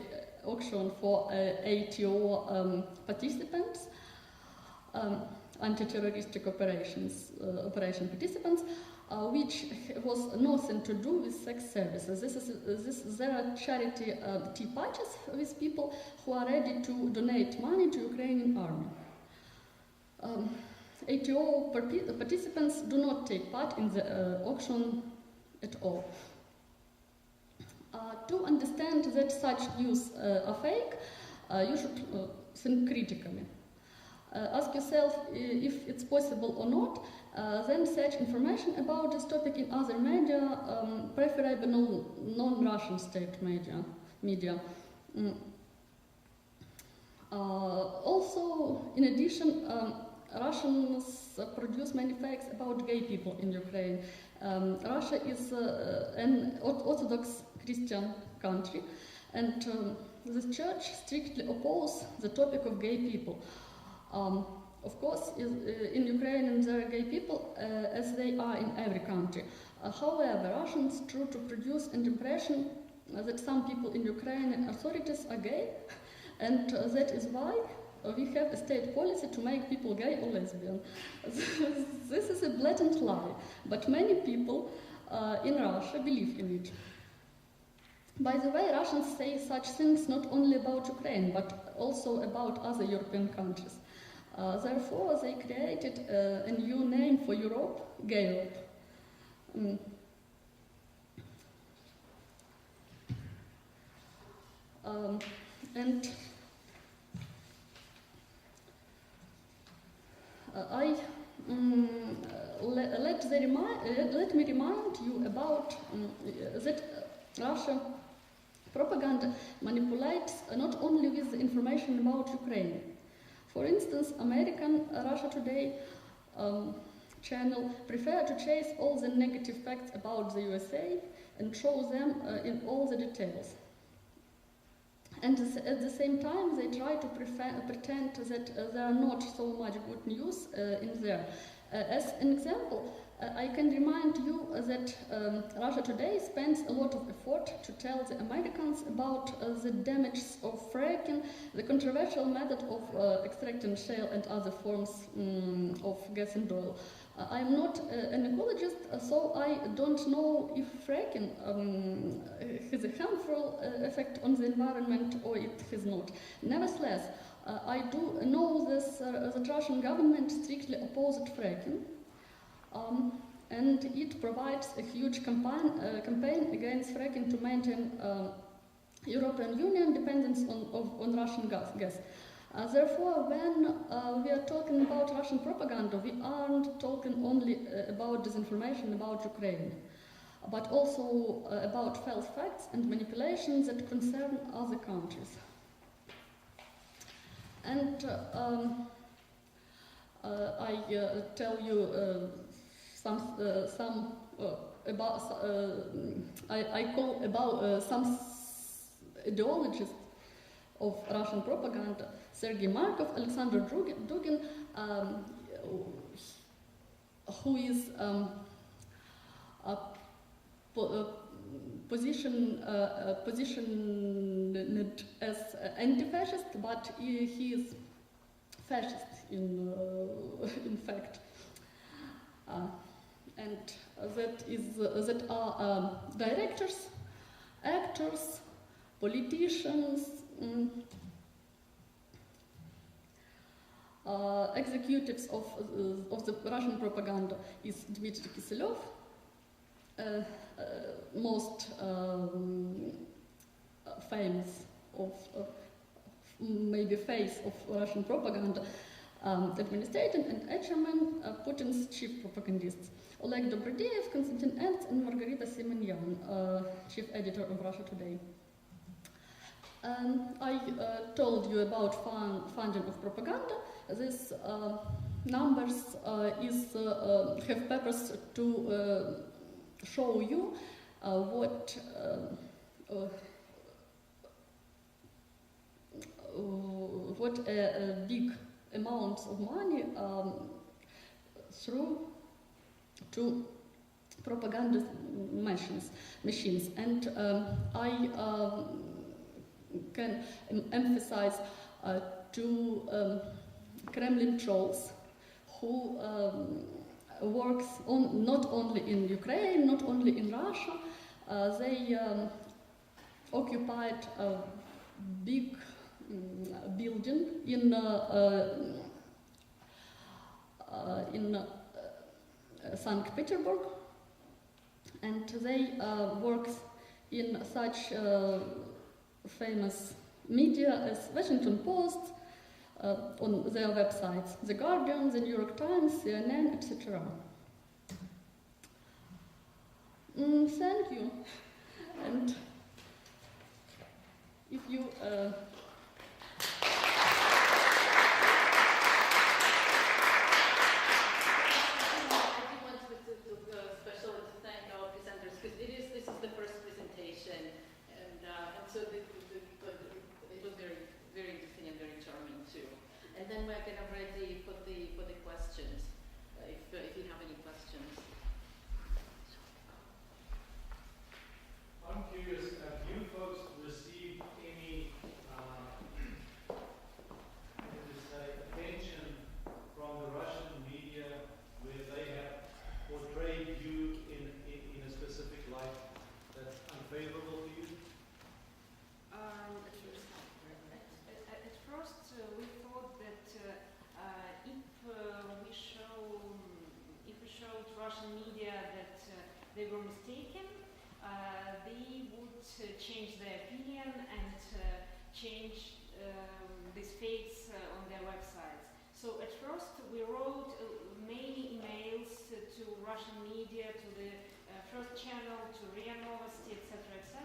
auction for ATO participants, anti-terroristic operation participants, which was nothing to do with sex services. There are charity tea parties with people who are ready to donate money to Ukrainian army. ATO participants do not take part in the auction at all. To understand that such news are fake, you should think critically. Ask yourself if it's possible or not, then search information about this topic in other media, preferably non-Russian state media. Also, in addition, Russians produce many facts about gay people in Ukraine. Russia is an Orthodox Christian country, and the church strictly opposes the topic of gay people. of course, in Ukraine there are gay people, as they are in every country. However, Russians try to produce an impression that some people in Ukrainian authorities are gay, and that is why we have a state policy to make people gay or lesbian. This is a blatant lie, but many people in Russia believe in it. By the way, Russians say such things not only about Ukraine, but also about other European countries. Therefore, they created a new name for Europe, Gay Europe. And let me remind you about that Russia propaganda manipulates not only with the information about Ukraine. For instance, American Russia Today channel prefer to chase all the negative facts about the USA and show them in all the details. And at the same time, they try to pretend that there are not so much good news in there. As an example, I can remind you that Russia Today spends a lot of effort to tell the Americans about the damages of fracking, the controversial method of extracting shale and other forms of gas and oil. I'm not an ecologist, so I don't know if fracking has a harmful effect on the environment or it has not. Nevertheless, I do know this, that Russian government strictly opposed fracking, and it provides a huge campaign against fracking to maintain European Union dependence on Russian gas. Therefore, when we are talking about Russian propaganda, we aren't talking only about disinformation about Ukraine, but also about false facts and manipulations that concern other countries. And I tell you I call about some ideologists of Russian propaganda: Sergei Markov, Alexander Dugin, who is positioned as anti-fascist, but he is fascist in fact. And that are directors, actors, politicians, executives of the Russian propaganda is Dmitry Kiselyov, most famous maybe face of Russian propaganda administration, and chairman Putin's chief propagandists: Oleg Dobrodeyev, Konstantin Ernst, and Margarita Simonyan, chief editor of Russia Today. I told you about funding of propaganda. These numbers have purpose to show you what a big amounts of money through to propaganda machines. And I can emphasize to Kremlin trolls who works on not only in Ukraine, not only in Russia. They occupied a big building in St. Petersburg, and they work in such famous media as Washington Post, on their websites, The Guardian, The New York Times, CNN, etc. Thank you. And if you then we're kind of ready for the were mistaken, they would change their opinion and change these fakes on their websites. So at first we wrote many emails to Russian media, to the First Channel, to RIA Novosti, etc., etc.,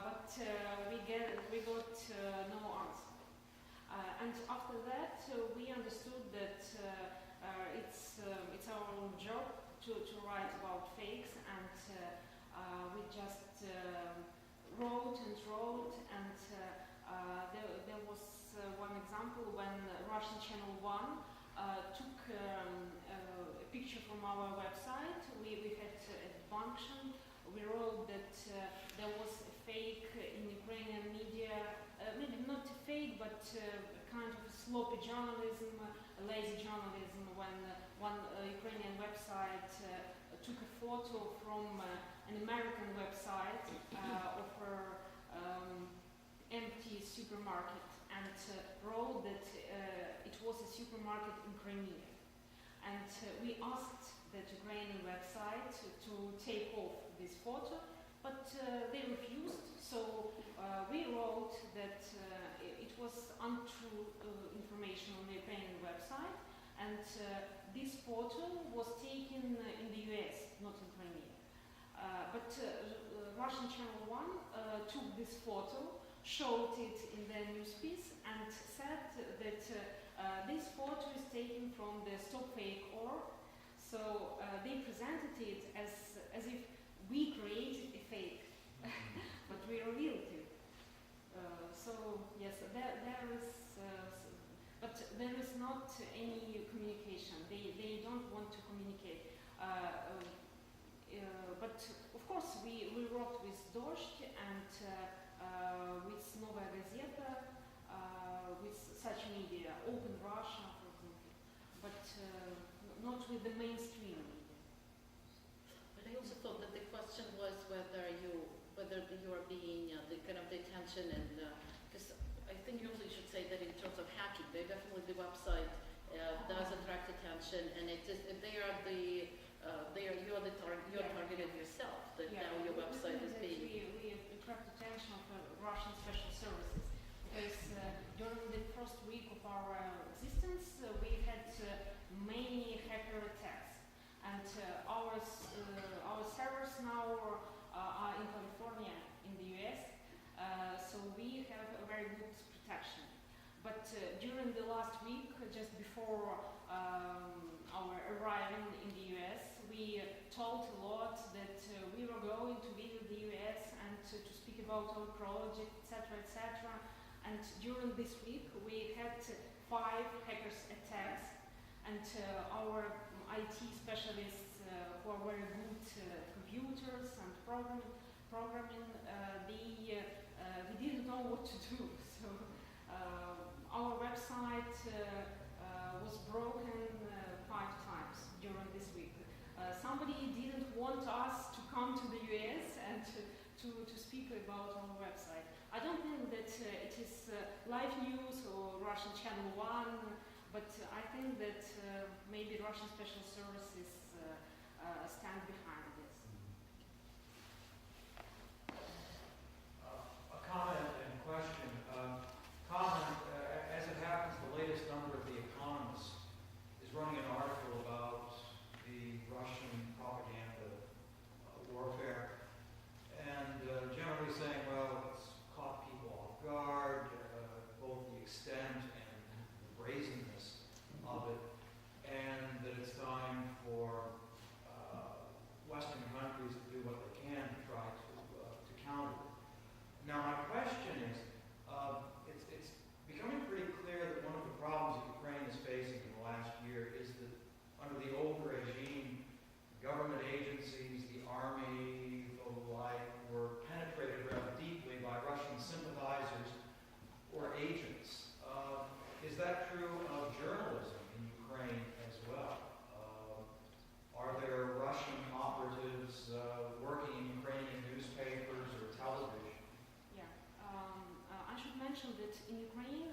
but we got no answer. And after that, we understood that it's our own job to write about fakes, and we just wrote, and there was one example when Russian Channel 1 took a picture from our website. We had a function. We wrote that there was a fake in Ukrainian media, maybe not a fake, but kind of a sloppy journalism, a lazy journalism, when one Ukrainian website took a photo from an American website of an empty supermarket and wrote that it was a supermarket in Crimea. And we asked that Ukrainian website to take off this photo, but they refused. So we wrote that it was untrue information on the Ukrainian website, and this photo was taken in the US, not in Crimea. But Russian Channel 1 took this photo, showed it in their news piece, and said that this photo is taken from the Stop Fake org. So they presented it as if we created a fake, but we revealed it. So yes, there is, but there is not any communication. They don't want to communicate. But of course, we worked with Dozhd and with Novaya Gazeta, with such media, Open Russia, for example, but not with the mainstream media. But I also thought that the question was whether you are being the kind of the attention, and because I think you also should say that in terms of hacking, they definitely, the website does attract attention, and it is, they are targeted yourself. That now your website is being. We attract attention of Russian special services, because during the first week of our existence, we had many hacker attacks, and our servers now are in California, in the US, so we have a very good protection. But during the last week, just before our arriving in the US, we told a lot that we were going to visit the US and to speak about our project, etc., etc. And during this week, we had 5 hackers attacks, and our IT specialists who are very good computers and programming, we didn't know what to do. So our website was broken 5 times during this week. Somebody didn't want us to come to the US and to speak about our website. I don't think that it is live news or Russian Channel 1, but I think that maybe Russian Special Services stand behind this. A comment and question. As it happens, the latest number of The Economist is running an article about the Russian propaganda warfare, and generally saying, well, it's caught people off guard, both the extent and the brazenness of it, and that it's time for Western countries to do what they can to try to counter it. Now, my question is, it's becoming pretty clear that one of the problems that Ukraine is facing in the last year is that under the old regime, government agencies, the army, the like, were penetrated rather deeply by Russian sympathizers or agents. Is that true of journalism in Ukraine as well? Are there Russian operatives working in Ukrainian newspapers or television? Yeah, I should mention that in Ukraine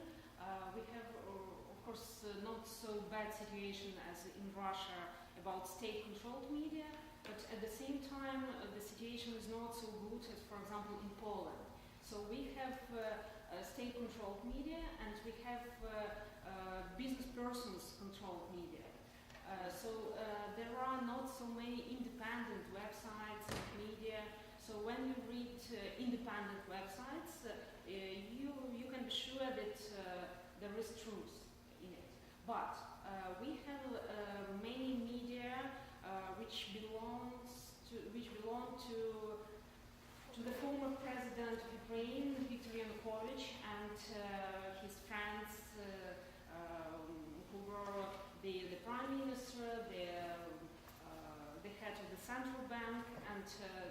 we have, of course, not so bad situation as in Russia about state-controlled media. But at the same time, the situation is not so good as, for example, in Poland. So we have state-controlled media and we have business persons-controlled media. There are not so many independent websites and media. So when you read independent websites, you can be sure that there is truth in it. But we have many media which belong to the former president of Ukraine, Viktor Yanukovych, and his friends who were the prime minister, the head of the central bank, and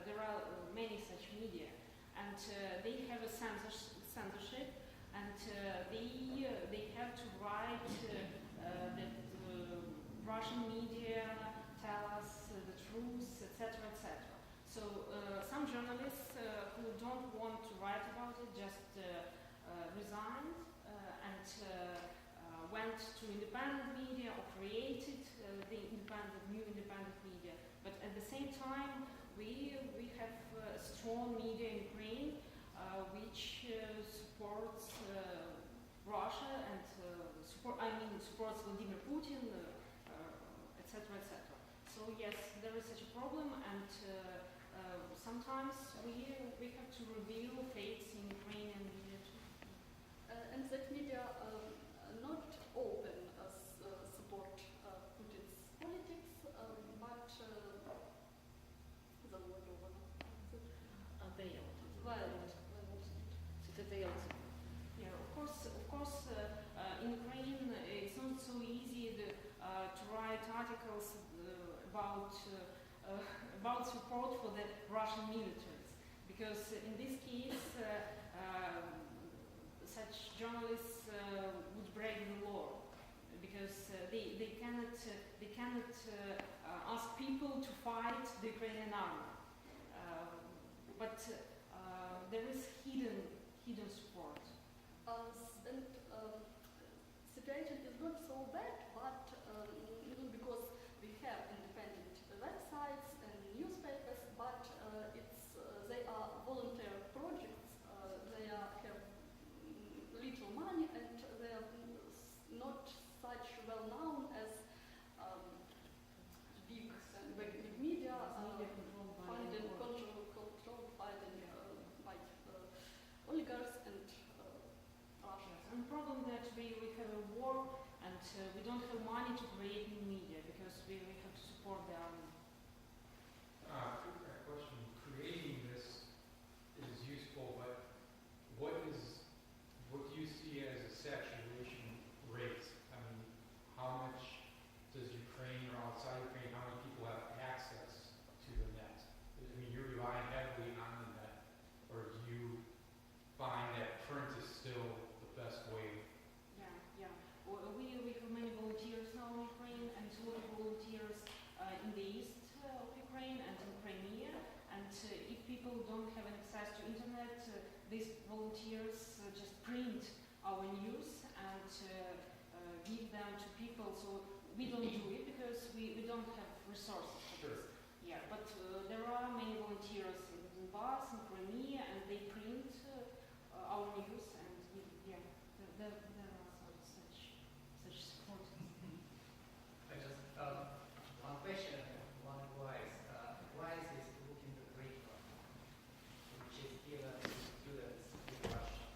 there are many such media. And they have a censorship, and they have to write that Russian media tell us the truth, etc., etc. So some journalists who don't want to write about it just resigned and went to independent media or created the new independent media. But at the same time, we have strong media in Ukraine which supports Russia and supports Vladimir Putin, etc., etc. So yes, there is such a problem, and sometimes we have to reveal fakes in Ukrainian media too. And that media not open support Putin's politics, but Veiled. Yeah, of course. In Ukraine, it's not so easy to write articles about support for the Russian militaries, because in this case, such journalists would break the law, because they cannot ask people to fight the Ukrainian army. But there is hidden support. Situation is not so bad, but because we have independent websites and newspapers, but they are volunteer projects. They have little money and they are not such well known as big media funded, controlled by oligarchs and Russians. And the problem that we have a war and we don't have money to create new media because we have to support the army. Quick question. Creating this is useful, but what do you see as a saturation rate? I mean, how much does Ukraine or outside Ukraine, how many people have access to the net? I mean, you're relying heavily on the net, or do you find that print is still the best way? Yeah. We have many volunteers now in Ukraine, and a lot of volunteers in the east of Ukraine and in Crimea. And if people don't have access to internet, these volunteers just print our news and give them to people. So we don't do it because we don't have resources for Sure. this. Yeah, but there are many volunteers in Donbass, in Crimea, and they print our news, and yeah, there are such support. I just one question, one advice. Advice is to look into curriculum, which is given to students in Russia.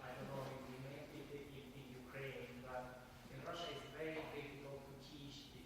I don't know if in Ukraine, but in Russia it's very difficult to teach the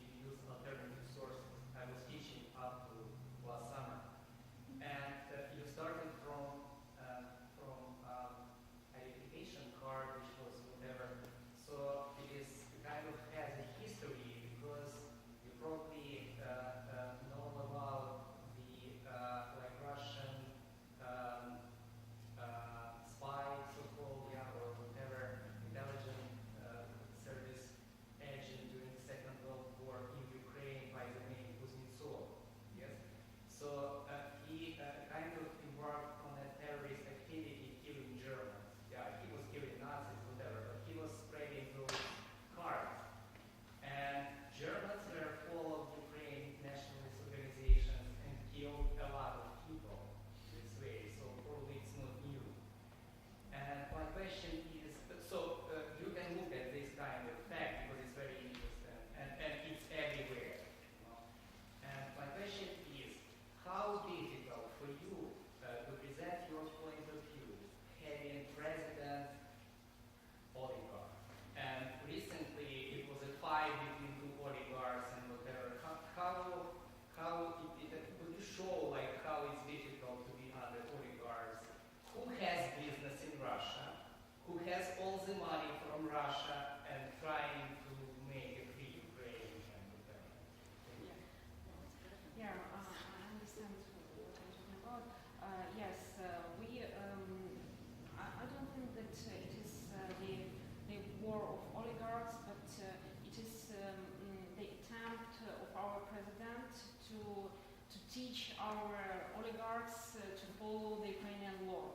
our oligarchs to follow the Ukrainian law.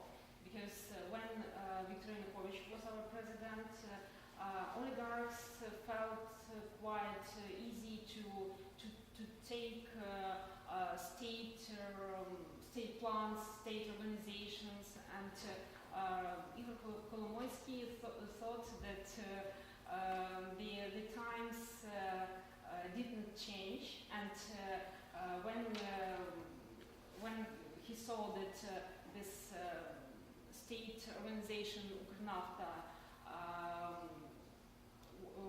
Because when Viktor Yanukovych was our president, oligarchs felt quite easy to take state plans, state organizations, and Igor Kolomoisky thought that the times didn't change, and when he saw that this state organization Ukernafta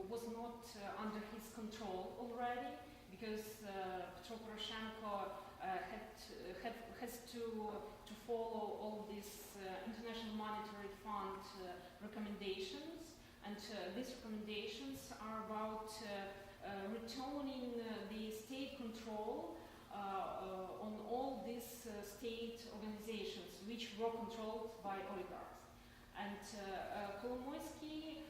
was not under his control already, because Petro Poroshenko has to follow all these International Monetary Fund recommendations, and these recommendations are about returning the state control on all these state organizations which were controlled by oligarchs. And Kolomoisky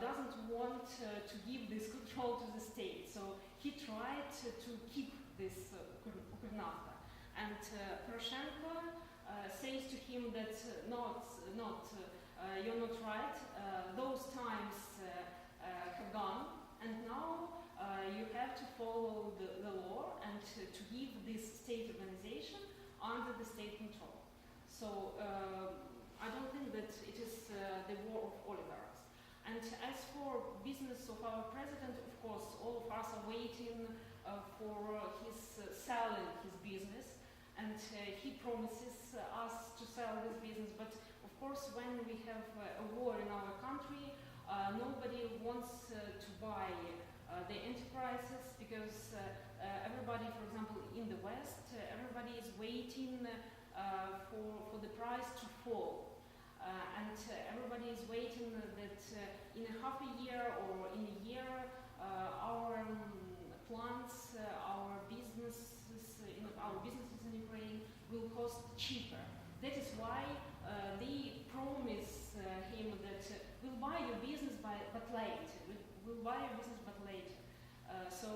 doesn't want to give this control to the state, so he tried to keep this Ukernafta. And Poroshenko says to him that you're not right, those times have gone, and now you have to follow the law and to give this state organization under the state control. So I don't think that it is the war of oligarchs. And as for business of our president, of course, all of us are waiting for his selling his business, and he promises us to sell this business. But of course, when we have a war in our country, nobody wants to buy the enterprises, because everybody, for example, in the West, everybody is waiting for the price to fall. And everybody is waiting that in a half a year or in a year, our plants, our businesses in Ukraine will cost cheaper. That is why they promise him that we'll buy your business but late. We'll buy your business but late. So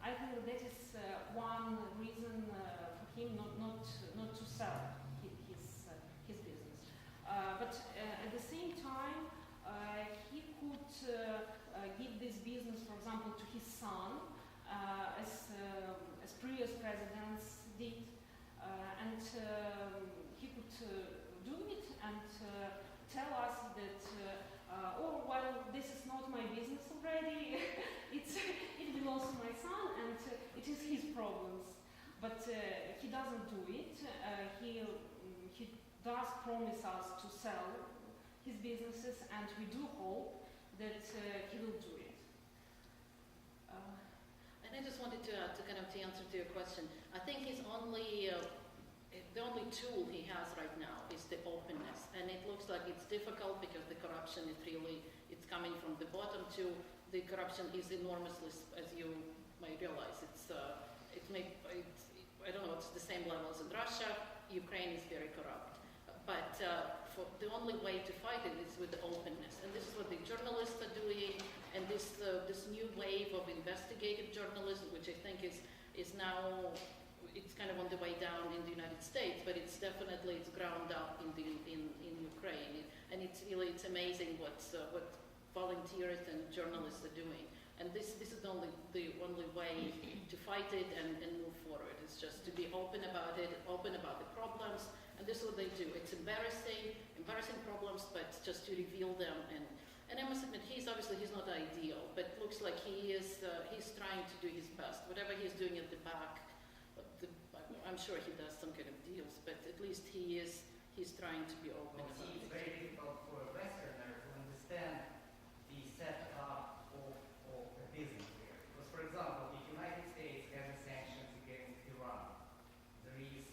I think that is one reason for him not to sell his business. But at the same time, he could give this business, for example, to his son, as previous presidents did, and he could do it and tell us that, oh, well, this is not my business already. It belongs to my son, and it is his problems. But he doesn't do it. He does promise us to sell his businesses, and we do hope that he will do it. And I just wanted to answer to your question. I think the only tool he has right now is the openness, and it looks like it's difficult because the corruption is it's coming from the bottom too. The corruption is enormously, as you may realize. I don't know, it's the same levels in Russia. Ukraine is very corrupt. But the only way to fight it is with the openness. And this is what the journalists are doing, and this new wave of investigative journalism, which I think is now, it's kind of on the way down in the United States, but it's ground up in Ukraine. And it's amazing what volunteers and journalists are doing. And this is the only way to fight it and move forward. It's just to be open about it, open about the problems, and this is what they do. It's embarrassing problems, but just to reveal them. And I must admit, he's not ideal, but looks like he's trying to do his best. Whatever he's doing at the back, I'm sure he does some kind of deals, but at least he's trying to be open about it. It's very difficult for a Westerner to understand the setup of a business here. Because, for example, if the United States has sanctions against Iran, there is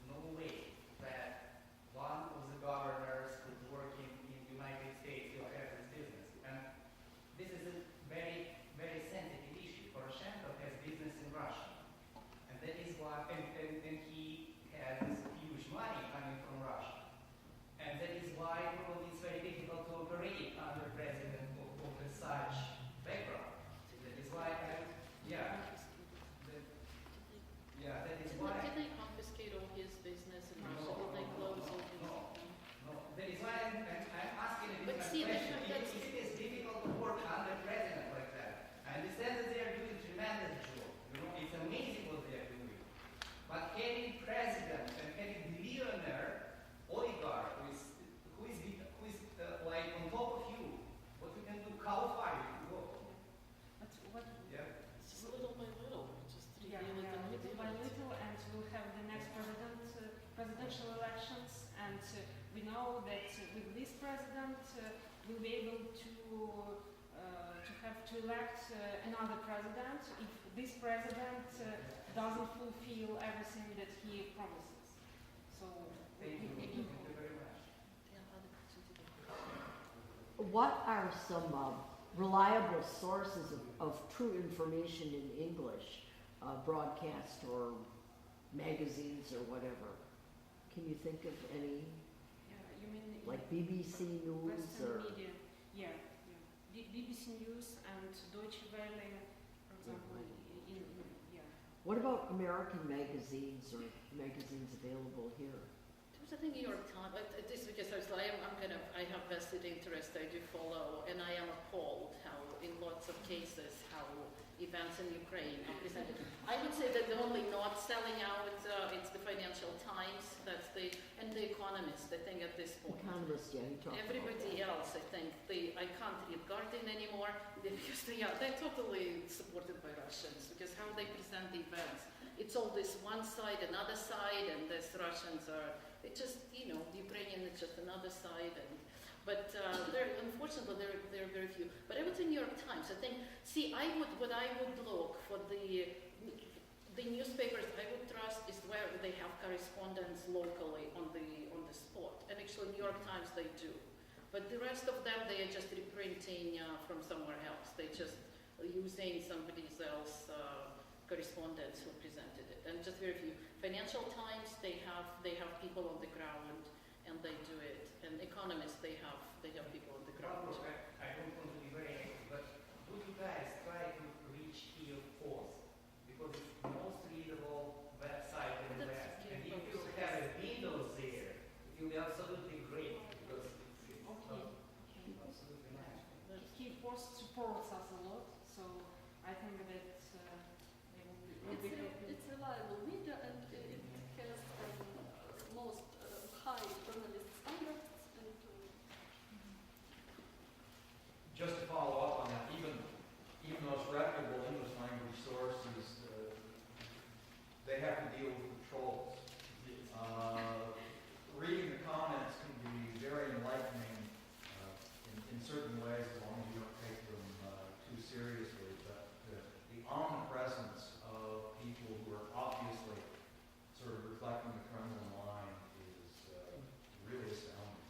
no way that one of the governors could work in the United States to have this business. And this is a very, very sensitive issue. Poroshenko has business in Russia. And that is why, and he has this huge money coming from Russia. And that is why probably it's very difficult to operate under President by little, and we'll have the next presidential elections, and we know that with this president we'll be able to have to elect another president if this president doesn't fulfill everything that he promises. So Thank you very much. What are some reliable sources of true information in English, broadcast or magazines or whatever? Can you think of any, you mean like BBC News Western or? media? Yeah. BBC News and Deutsche Welle, for example. What about American magazines or magazines available here? There was, I think, New York Times, but this is because I have vested interest, I do follow, and I am appalled how, in lots of cases, how events in Ukraine are presented. I would say that the only not selling out, it's the Financial Times, and the Economist, I think, at this point. Economist, yeah, you talked Everybody about else, I think, I can't read Guardian anymore because they're totally supported by Russians because how they present the events. It's all this one side, another side, and this Russians are, it just, the Ukrainian is just another side. But unfortunately, there are very few. But I would say New York Times. I think, what I would look for the newspapers I would trust is where they have correspondents locally on the spot. And actually, New York Times, they do. But the rest of them, they are just reprinting from somewhere else. They just using somebody else's correspondents who presented it. And just very few. Financial Times, they have people on the ground, and they do it. And Economists, they have people on the ground. I don't want to be very angry, but would you guys try to reach Kiev Post? Because it's the most readable website in the West. And if you have a Windows there, it will be absolutely great because it's absolutely nice. Kiev Post supports us a lot, so I think that they will be happy. It's reliable media and it has most high journalist standards. And, Just to follow up on that, even those reputable English language sources, they have to deal with the trolls. Reading the comments can be very enlightening in certain ways as long as you don't take them too seriously. But the omnipresence of people who are obviously sort of reflecting the Kremlin line is really astounding.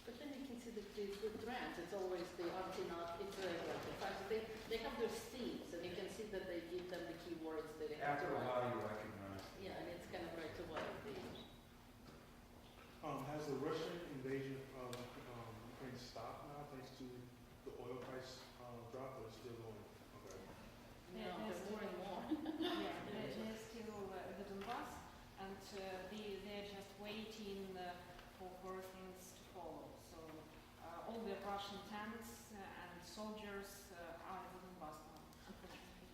But then you can see the trends. It's always the anti-not. It's the fact that they have their themes, and you can see that they give them the keywords that they have After to a write. while, you recognize. Yeah, and it's kind of right away. Has the Russian invasion of Ukraine stopped now thanks to the oil price drop, or is it still going? Okay. No, there's more and more. They're still the Donbass, and they're just waiting for things to follow. So all the Russian tanks and soldiers are in the Donbass now, unfortunately.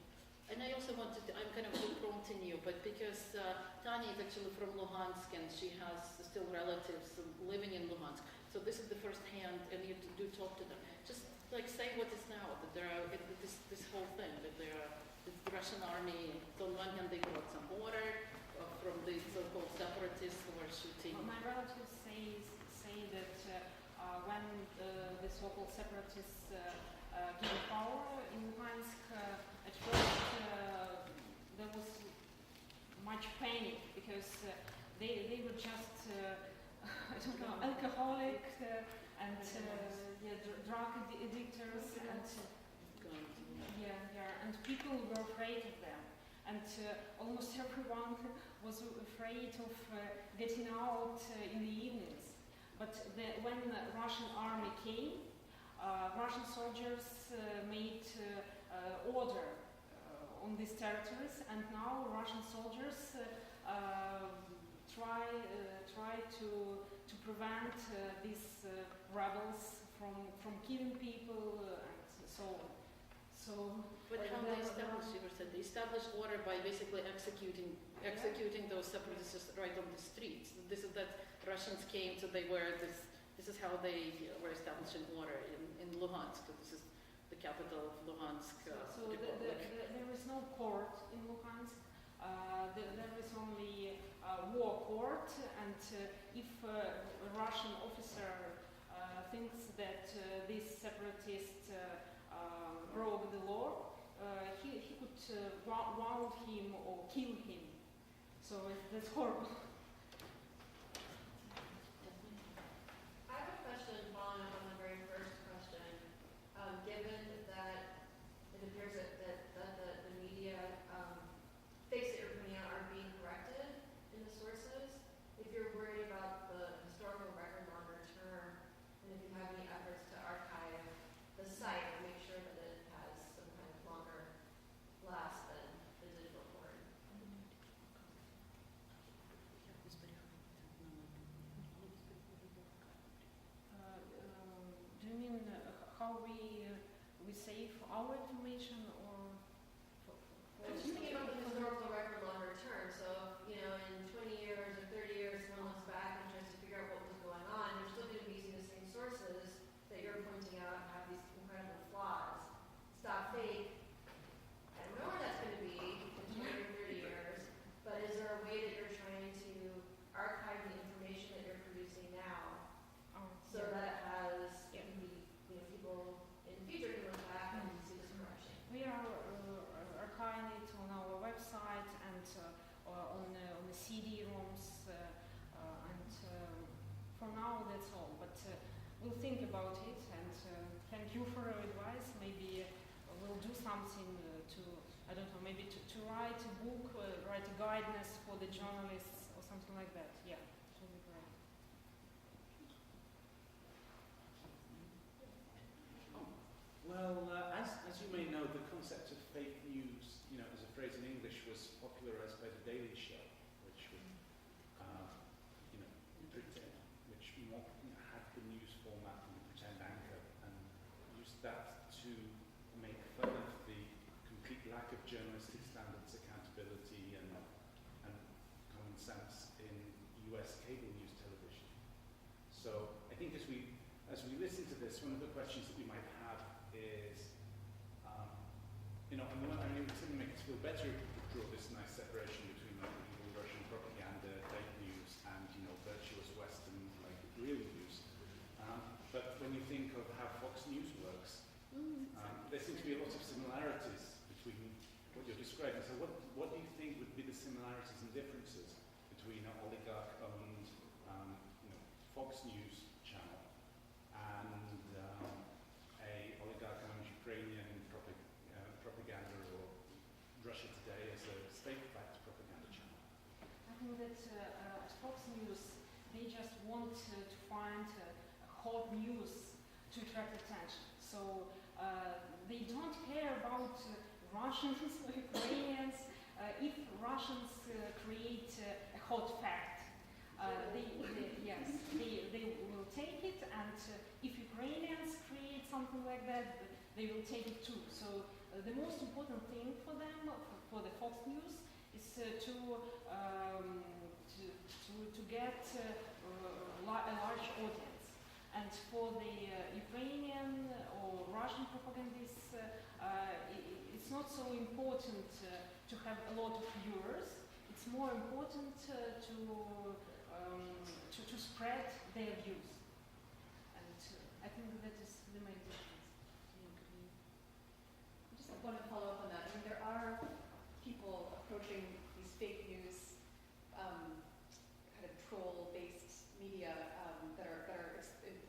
And I also wanted I'm kind of prompting you, but because Tanya is actually from Luhansk and she has still relatives living in Luhansk, so this is the first hand, and you do talk to them. Just like say what is now, that there are this whole thing, that there are the Russian army, on one hand they brought some water from the so-called separatists who are shooting. My relatives say that when the so-called separatists gained power in Luhansk, at first there was much panic because they were just I don't know, alcoholic and drug addictors and people were afraid of them, and almost everyone was afraid of getting out in the evenings. But when the Russian army came, Russian soldiers made order on these territories, and now Russian soldiers try to prevent these rebels from killing people and so on. But how they establish, you said they established order by basically executing those separatists right on the streets. This is that Russians came, so they were this is how they were establishing order in Luhansk. So this is the capital of Luhansk. there is no court in Luhansk. report, and if a Russian officer thinks that this separatist broke the law, he could wound him or kill him. So that's horrible. I have a question following up on the very first question. Given that it appears that the media fakes that you're putting out are being corrected in the sources, if you're worried about the historical record longer term, and if you have any efforts to archive the site and make sure that it has some kind of longer last than the digital form. Do you mean how we save our information, or I'm just thinking about the historical record longer term. So, you know, in 20 years or 30 years, someone looks back and tries to figure out what was going on. You're still going to be using the same sources that you're pointing out have these incredible flaws. Stop fake. I don't know where that's going to be in 20 or 30 years, but is there a way that you're trying to archive the information that you're producing now so that it has, it can be, you know, people in the future can look back and see this correction? we are archiving it on our website and on the CD-ROMs, and for now that's all. But we'll think about it, and thank you for your advice. Maybe we'll do something to, I don't know, maybe to write a book, write a guidance for the journalists or something like that. Yeah, it will be great. Well, as you may know, the concept of fake news, you know, as a phrase in English, was popularized by The Daily Show, which was, you know, which had the news format and the pretend anchor, and used that to make fun of the complete lack of journalistic standards, accountability, and common sense in US cable news television. So I think as we listen to this, one of the questions that we might have is, you know, I mean, it certainly makes us feel better if we could draw this nice separation between like evil Russian propaganda, fake news, and, you know, virtuous Western, like, real news. But when you think of how Fox News works, there seem to be a lot of similarities between what you're describing. So what do you think would be the similarities and differences between an oligarch-owned, you know, Fox News channel and a oligarch-owned Ukrainian propaganda, or Russia Today as a state-backed propaganda channel? I think that at Fox News, they just want to find hot news to attract attention. So they don't care about Russians or Ukrainians. If Russians create a hot fact, they will take it, and if Ukrainians create something like that, they will take it too. So the most important thing for them, for the Fox News, is to get a large audience. And for the Ukrainian or Russian propagandists, it's not so important to have a lot of viewers. It's more important to spread their views. And I think that is the main difference. I just want to follow up on that. I mean, there are people approaching these fake news, kind of troll-based media that are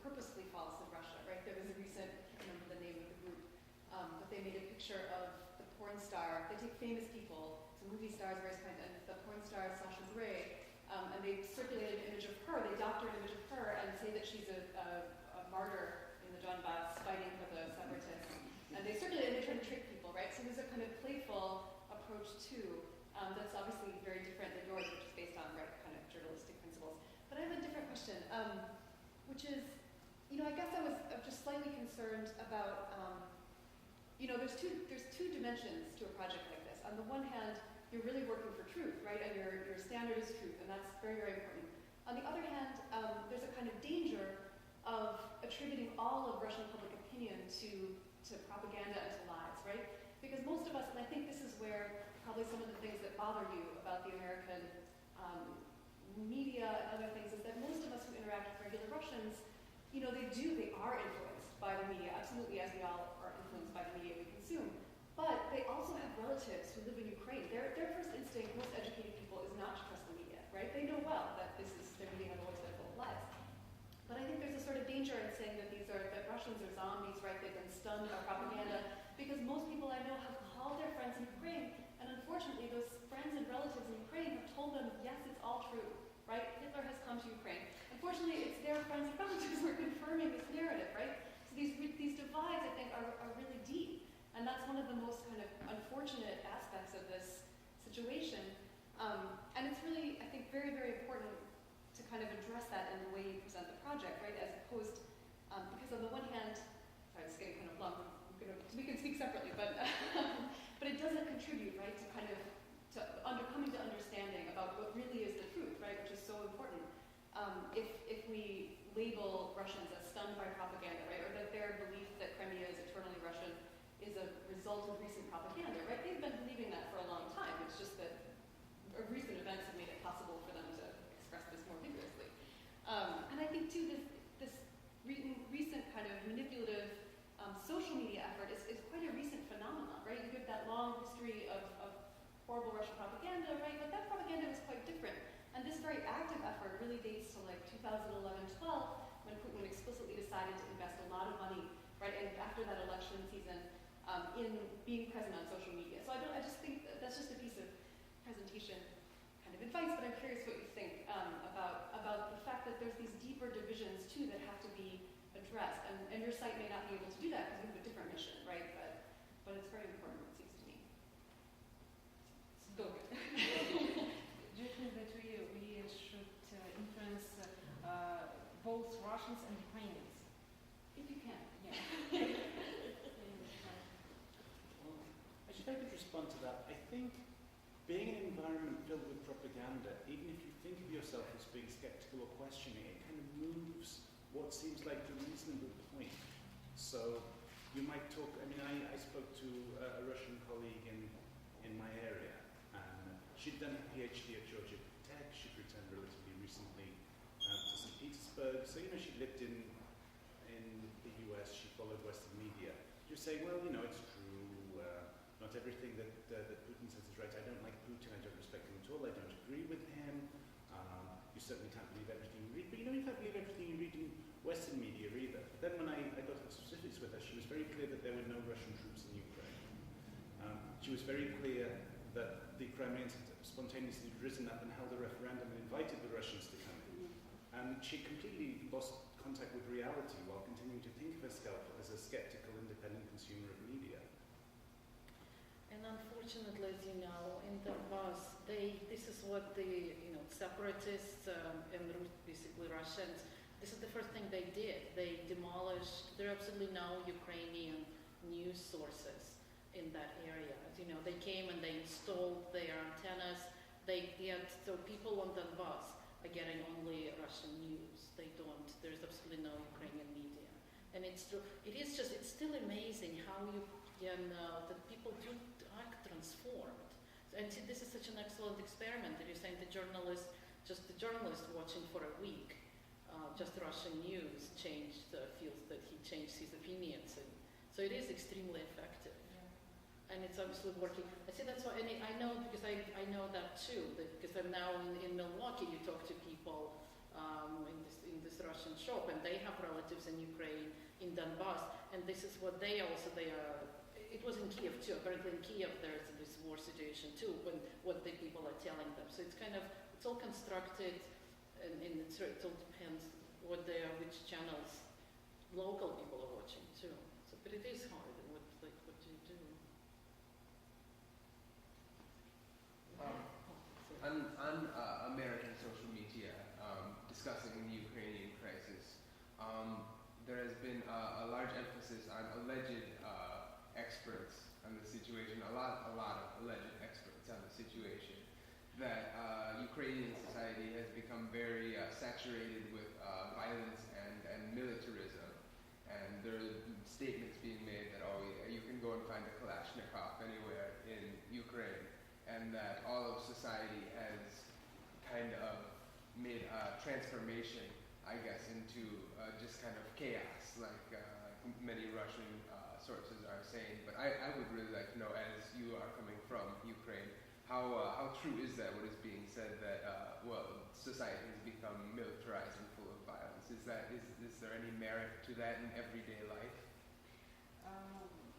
purposely false in Russia, right? There was a recent, I can't remember the name of the group, but they made a picture of the porn star. They take famous people, so movie stars, various kinds, and the porn star Sasha Grey, and they circulated an image of her. They doctored an image of her and say that she's a martyr in the Donbass fighting for the separatists. And they circulated, and they try to trick people, right? So there's a kind of playful approach too. That's obviously very different than yours, which is based on, right, kind of journalistic principles. But I have a different question, which is, you know, I guess I'm just slightly concerned about, you know, there's two dimensions to a project like this. On the one hand, you're really working for truth, right? And your standard is truth, and that's very, very important. On the other hand, there's a kind of danger of attributing all of Russian public opinion to propaganda and to lies, right? Because most of us, and I think this is where probably some of the things that bother you about the American media and other things is that most of us who interact with regular Russians, they are influenced by the media, absolutely, as we all are influenced by the media we consume. But they also have relatives who live in Ukraine. Their first instinct, most educated people, is not to trust the media, right? They know well that their media has always their full lives. But I think there's a sort of danger in saying that that Russians are zombies, right? They've been stunned by propaganda, because most people I know have called their friends in Ukraine, and unfortunately, those friends and relatives in Ukraine have told them, yes, it's all true, right? Hitler has come to Ukraine. Unfortunately, it's their friends and relatives who are confirming this narrative, right? So these divides, I think, are really deep. And that's one of the most kind of unfortunate aspects of this situation. And it's really, I think, very, very important to kind of address that in the way you present the project, right? As opposed, because on the one hand, sorry, it's getting kind of long, we can speak separately, but but it doesn't contribute, right, to kind of coming to understanding about what really is the truth, right, which is so important. If we label Russians as stunned by propaganda, right, or that their belief that Crimea is eternally Russian is a result of recent propaganda, right? They've been believing that for a long time. It's just that recent events have made it possible for them to express this more vigorously. And I think, too, this recent kind of manipulative social media effort is quite a recent phenomenon, right? You have that long history of horrible Russian propaganda, right? But that propaganda was quite different. And this very active effort really dates to like 2011-12, when Putin explicitly decided to invest a lot of money, right, and after that election season, in being present on social media. So I just think that's just a piece of presentation kind of advice, but I'm curious what you think about the fact that there's these deeper divisions too that have to be addressed. And your site may not be able to do that because you have a different mission, right? But it's very important, it seems to me. So good. Do you think that we should influence both Russians and Ukrainians? If you can, yeah. If I could respond to that, I think being in an environment filled with propaganda, even if you think of yourself as being skeptical or questioning, it kind of moves what seems like a reasonable point. So you might talk, I spoke to a Russian colleague in my area, and she'd done a PhD at Georgia Tech. She'd returned relatively recently to St. Petersburg. So, she'd lived in the US, she followed Western media. She'd say, well, it's true. Not everything that Putin says is right. I don't like Putin. I don't respect him at all. I don't agree with him. You certainly can't believe everything you read. But you can't believe everything you read in Western media either. But then when I got into specifics with her, she was very clear that there were no Russian troops in Ukraine. She was very clear that the Kremlin had spontaneously risen up and held a referendum and invited the Russians to come in. And she completely lost contact with reality while continuing to think of herself as a skeptical, independent consumer of media. And unfortunately, as you know, in Donbass, this is what the separatists and basically Russians, this is the first thing they did. They demolished, there are absolutely no Ukrainian news sources in that area. As you know, they came and they installed their antennas. So people on Donbass are getting only Russian news. They don't, there's absolutely no Ukrainian media. And it's true, it's still amazing how you can, that people do act transformed. And see, this is such an excellent experiment that you're saying the journalist watching for a week, just Russian news feels that he changed his opinions. And so it is extremely effective. And it's obviously working. I see that's why, and I know because I know that too, because I'm now in Milwaukee, you talk to people in this Russian shop, and they have relatives in Ukraine, in Donbass, and this is what they are, it was in Kiev too, apparently in Kiev there's this war situation too, when what the people are telling them. So it's all constructed, and it all depends which channels local people are watching too. So, but it is hard, and what do you do? On American social media discussing the Ukrainian crisis, there has been a large emphasis on alleged experts on the situation, a lot of alleged experts on the situation, that Ukrainian society has become very saturated with violence and militarism, and there are statements being made that, you can go and find a Kalashnikov anywhere in Ukraine, and that all of society has kind of made transformation, I guess, into just kind of chaos, like many Russian sources are saying. But I would really like to know, as you are coming from Ukraine, how true is that, what is being said, that, society has become militarized and full of violence? Is there any merit to that in everyday life?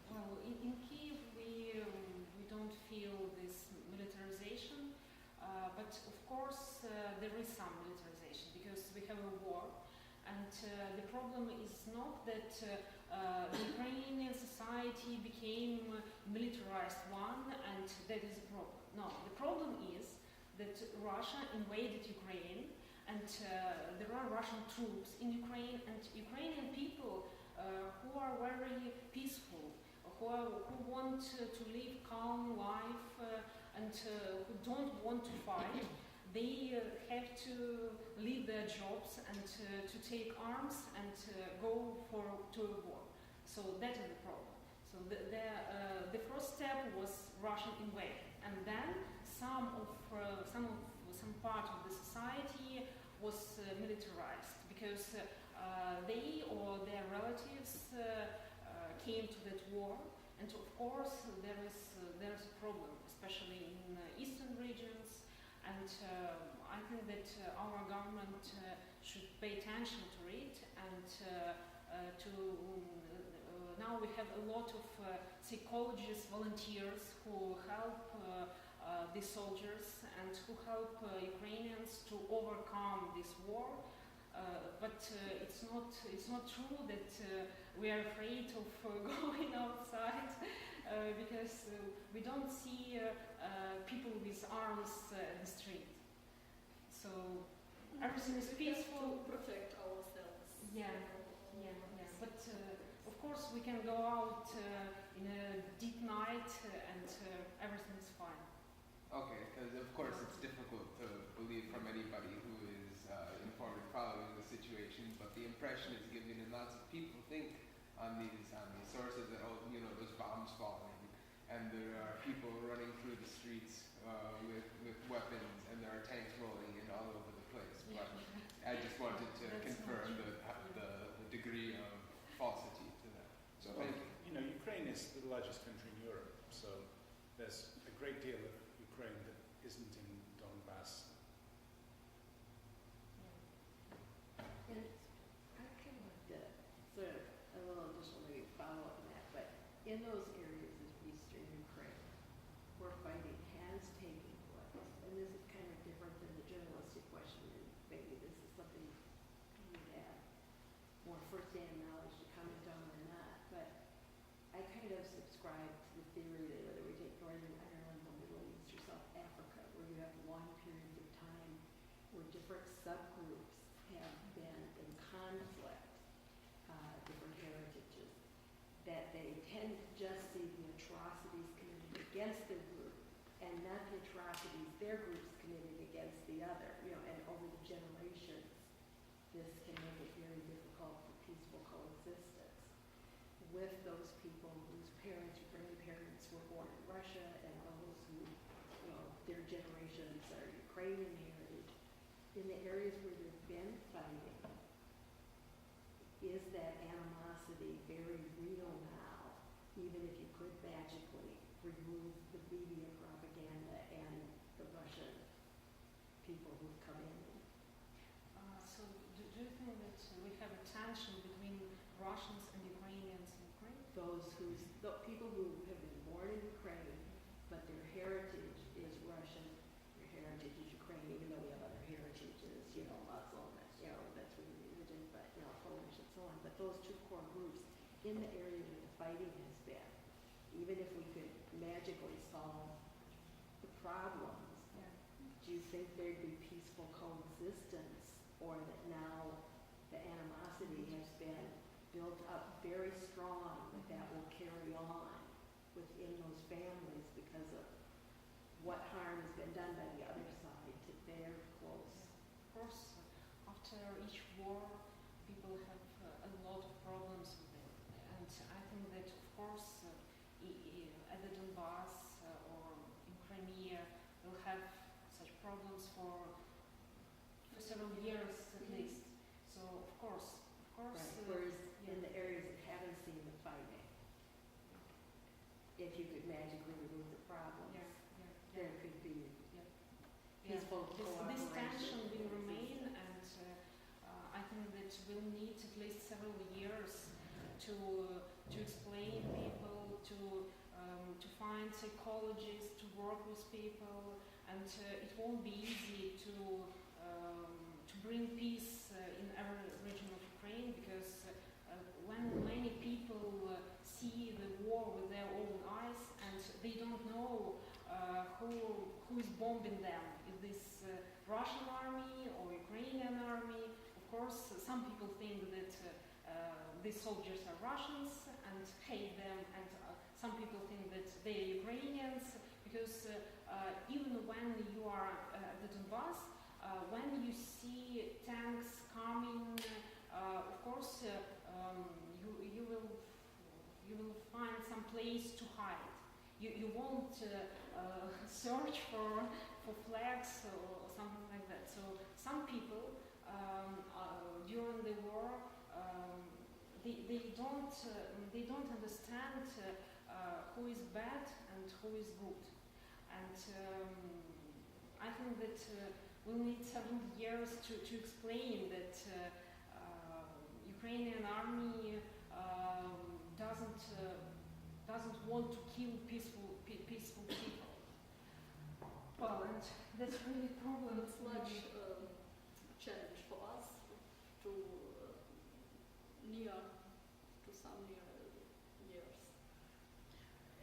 Well, in Kiev we don't feel this militarization, but of course there is some militarization because we have a war, and the problem is not that the Ukrainian society became militarized one, and that is a problem. No, the problem is that Russia invaded Ukraine, and there are Russian troops in Ukraine, and Ukrainian people who are very peaceful, who want to live calm life, and who don't want to fight. They have to leave their jobs and to take arms and go to a war. So that is the problem. So the first step was Russian invasion, and then some part of the society was militarized because they or their relatives came to that war, and of course there is a problem, especially in eastern regions, and I think that our government should pay attention to it, and now we have a lot of psychologists, volunteers who help the soldiers and who help Ukrainians to overcome this war. But it's not true that we are afraid of going outside because we don't see people with arms in the street. So everything is peaceful. To protect ourselves. Yeah. But of course we can go out in a deep night and everything is fine. Okay, because of course it's difficult to believe from anybody who is informed and following the situation, but the impression is given, and lots of people think on these sources that, there's bombs falling, and there are people running through the streets with weapons, and there are tanks rolling in all over the place. But I just wanted to confirm the degree of falsity to that. So thank you. Ukraine is the largest country in Europe, so there's a great deal of Ukraine that isn't in Donbass. And I kind of like to sort of a little additional maybe follow up on that, but in those areas of eastern Ukraine where fighting has taken place, and this is kind of different than the journalistic question, and maybe this is something you would have more first-hand knowledge to comment on or not, but I kind of subscribe to the theory that whether we take Northern Ireland, the Middle East, or South Africa, where you have long periods of time where different subgroups have been in conflict, different heritages, that they tend to just see the atrocities committed against their group and not the atrocities their groups committed against the other, and over the generations, this can make it very difficult for peaceful coexistence with those people whose parents or grandparents were born in Russia and those who, their generations are Ukrainian heritage. In the areas where there's been fighting, is that animosity very real now, even if you could magically remove the media propaganda and the Russian people who've come in? So do you think that we have a tension between Russians and Ukrainians in Ukraine? The people who have been born in Ukraine, but their heritage is Russian, their heritage is Ukrainian, even though we have other heritages, Muslim, that's religion, but Polish and so on. But those two core groups in the area where the fighting has been, even if we could magically solve the problems, do you think there'd be peaceful coexistence, or that now the animosity has been built up very strong, that will carry on within those families because of what harm has been done by the other side to their close? Of course, after each war, people have a lot of problems with it, and I think that of course at the Donbass or in Crimea, we'll have such problems for several years at least. So of course, Right, whereas yeah. in the areas that haven't seen the fighting, if you could magically remove the problems, there could be peaceful This cooperation. tension will remain, and I think that we'll need at least several years to explain people, to find psychologists, to work with people, and it won't be easy to bring peace in every region of Ukraine, because when many people see the war with their own eyes and they don't know who is bombing them, is this Russian army or Ukrainian army? Of course, some people think that these soldiers are Russians and hate them, and some people think that they are Ukrainians, because even when you are at the Donbass, when you see tanks coming, of course you will find some place to hide. You won't search for flags or something like that. So some people during the war they don't understand who is bad and who is good. And I think that we'll need several years to explain that Ukrainian army doesn't want to kill peaceful people. Well, and that's really a problem. It's much challenge for us to some near years.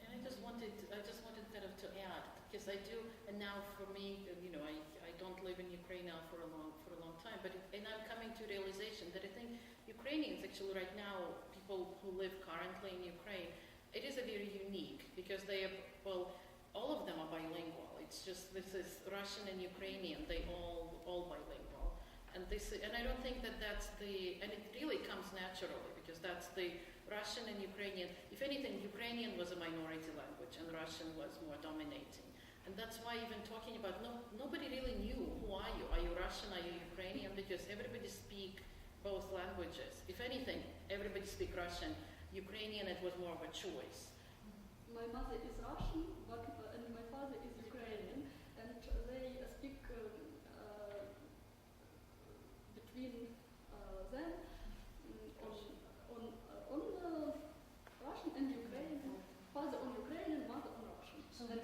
And I just wanted kind of to add, because I do, and now for me, I don't live in Ukraine now for a long time, but and I'm coming to realization that I think Ukrainians actually right now, people who live currently in Ukraine, it is a very unique, because they are, well, all of them are bilingual. It's just, this is Russian and Ukrainian, they all bilingual. And I don't think that that's and it really comes naturally, because that's the Russian and Ukrainian. If anything, Ukrainian was a minority language and Russian was more dominating. And that's why even talking about, nobody really knew, who are you? Are you Russian? Are you Ukrainian? Because everybody speak both languages. If anything, everybody speak Russian. Ukrainian, it was more of a choice. My mother is Russian, and my father is Ukrainian, and they speak between them on Russian and Ukrainian. Father on Ukrainian, mother on Russian. So and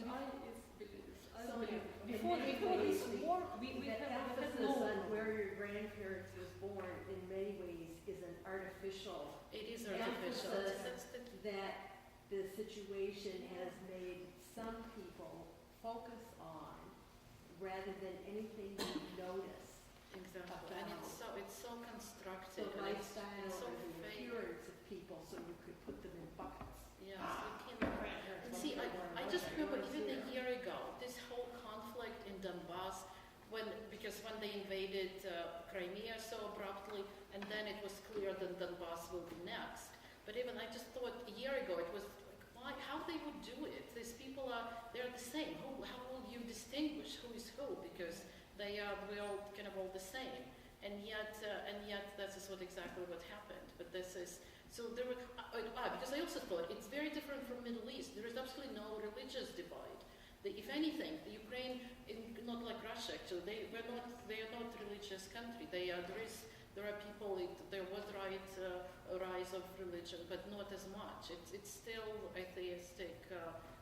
before this war, we that have emphasis no. on where your grandparents was born in many ways is an artificial It is artificial. emphasis that the situation has made some people focus on rather than anything you notice. Exactly. And it's so constructed. The and lifestyle it's so or the fake. appearance of people, so you could put them in buckets. Yes, you can. And see, I just remember even a year ago, this whole conflict in Donbass, because when they invaded Crimea so abruptly, and then it was clear that Donbass will be next. But even I just thought a year ago, it was like, how they would do it? These people they're the same. How will you distinguish who is who? Because we're all kind of all the same. And yet that's just exactly what happened. But this is, so there were, because I also thought it's very different from Middle East. There is absolutely no religious divide. If anything, the Ukraine, not like Russia actually, they are not religious country. There are people, there was a rise of religion, but not as much. It's still a theistic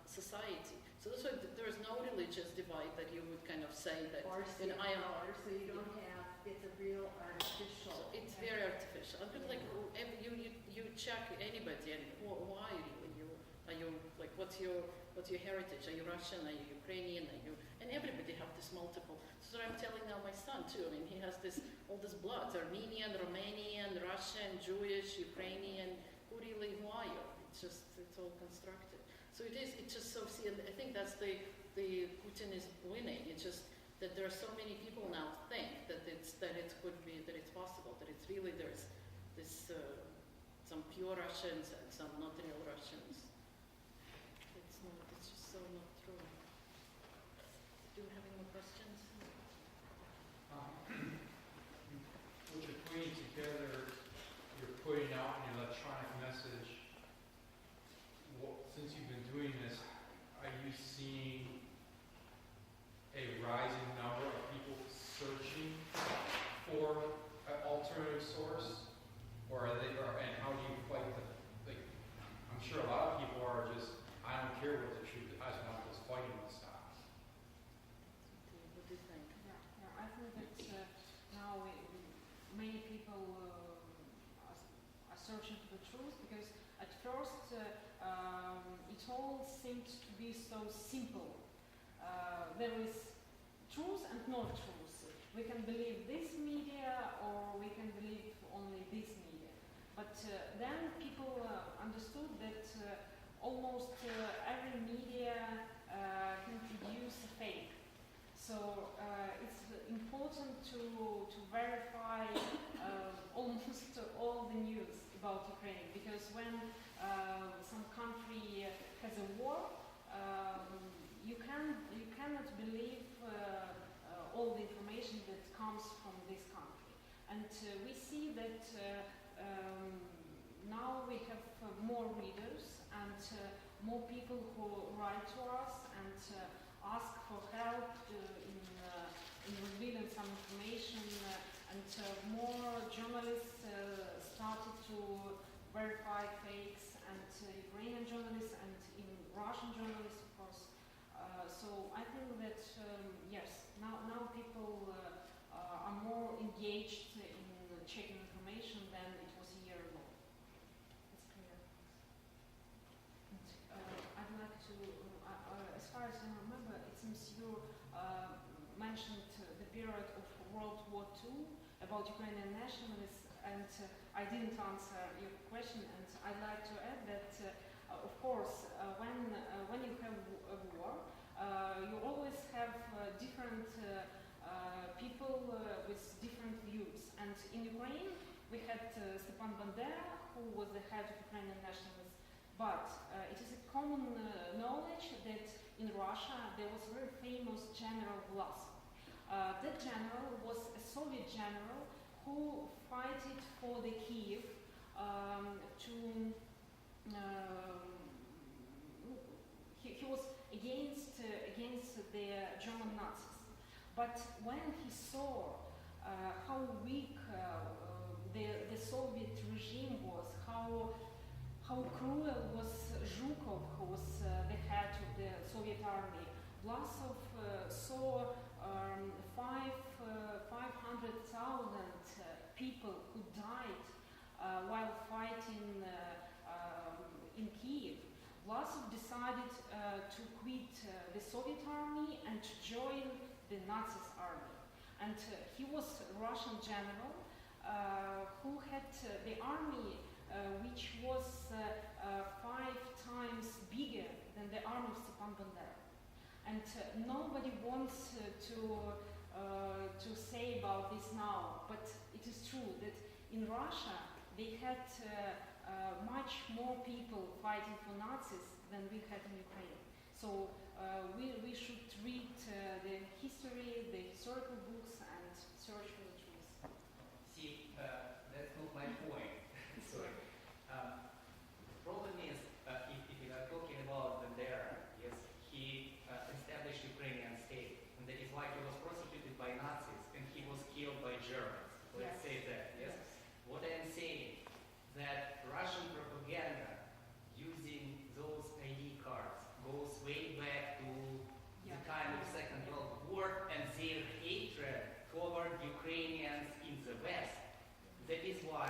society. So that's why there is no religious divide that you would kind of say that. Or I am. so you don't have, it's a real artificial. So it's very artificial. I'm like, you check anybody, and who are you really? Are you like, what's your heritage? Are you Russian? Are you Ukrainian? And everybody have this multiple. So I'm telling now my son too. I mean, he has all this blood: Armenian, Romanian, Russian, Jewish, Ukrainian. Who are you? It's all constructed. So it's just so, see, and I think that's the Putin is winning. It's just that there are so many people now think that it could be, that it's possible, that it's really, there's this, some pure Russians and some not real Russians. It's just so not true. Do you have any more questions? alternative source, or are they? And how do you fight the? Like, I'm sure a lot of people are just, I don't care what the truth is. I just want this fighting to stop. What do you think? Yeah, I think that now many people are searching for the truth, because at first it all seemed to be so simple. There is truth and not truth. We can believe this media or we can believe only this media. But then people understood that almost every media can produce a fake. So it's important to verify almost all the news about Ukraine, because when some country has a war, you cannot believe all the information that comes from this country. And we see that now we have more readers and more people who write to us and ask for help in revealing some information, and more journalists started to verify fakes, and Ukrainian journalists and in Russian journalists, of course. So I think that yes, now people are more engaged in checking information than it was a year ago. It's clear. And, I'd like to, as far as I remember, it seems you mentioned the period of World War II about Ukrainian nationalists, and I didn't answer your question, and I'd like to add that, of course, when you have a war, you always have different people with different views. And in Ukraine, we had Stepan Bandera, who was the head of Ukrainian nationalists. But it is a common knowledge that in Russia there was a very famous General Vlasov. That general was a Soviet general who fought for the Kiev he was against the German Nazis. But when he saw how weak the Soviet regime was, how cruel was Zhukov, who was the head of the Soviet army, Vlasov saw 500,000 people who died while fighting in Kiev. Vlasov decided to quit the Soviet army and to join the Nazis army. And he was a Russian general who had the army which was 5 times bigger than the army of Stepan Bandera. And nobody wants to say about this now, but it is true that in Russia they had much more people fighting for Nazis than we had in Ukraine. So we should read the history, the historical books, and search for the truth. See, that's not my point. Sorry. The problem is, if we are talking about Bandera, yes, he established Ukrainian state, and that is why he was prosecuted by Nazis, and he was killed by Germans. Let's say that, yes? What I am saying, that Russian propaganda using those ID cards goes way back to the time of Second World War and their hatred toward Ukrainians in the West. That is why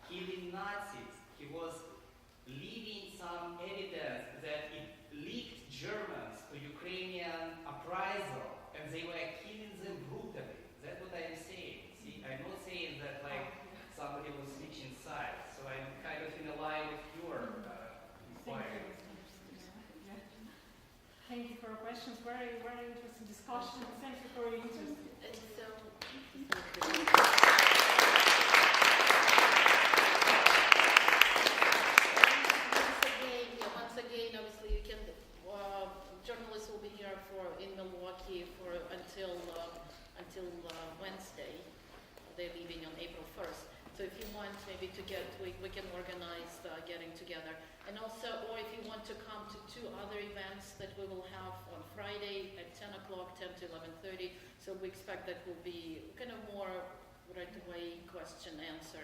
killing Nazis, he was leaving some evidence that it leaked Germans to Ukrainian uprisal, and they were killing them brutally. That's what I am saying. See, I'm not saying that like somebody was switching sides, so I'm kind of in a line with your inquiry. Thank you for your questions. Very, very interesting discussion. Thank you for your interest. Once again, obviously, you can. Journalists will be here in Milwaukee until Wednesday. They're leaving on April 1st. So if you want maybe to we can organize getting together. And also, or if you want to come to 2 other events that we will have on Friday at 10 o'clock, 10 to 11:30. So we expect that will be kind of more right away question answer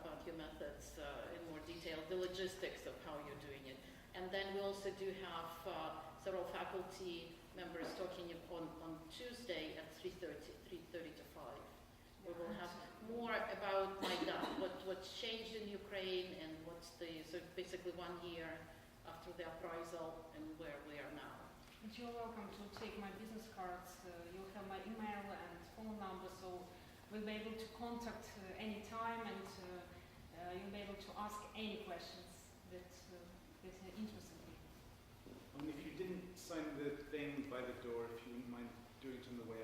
about your methods in more detail, the logistics of how you're doing it. And then we also do have several faculty members talking on Tuesday at 3:30 to 5. We will have more about Maidan, what's changed in Ukraine and what's so basically 1 year after the uprisal and where we are now. And you're welcome to take my business cards. You'll have my email and phone number, so we'll be able to contact any time, and you'll be able to ask any questions that interest you. If you didn't sign the thing by the door, if you wouldn't mind doing it on the way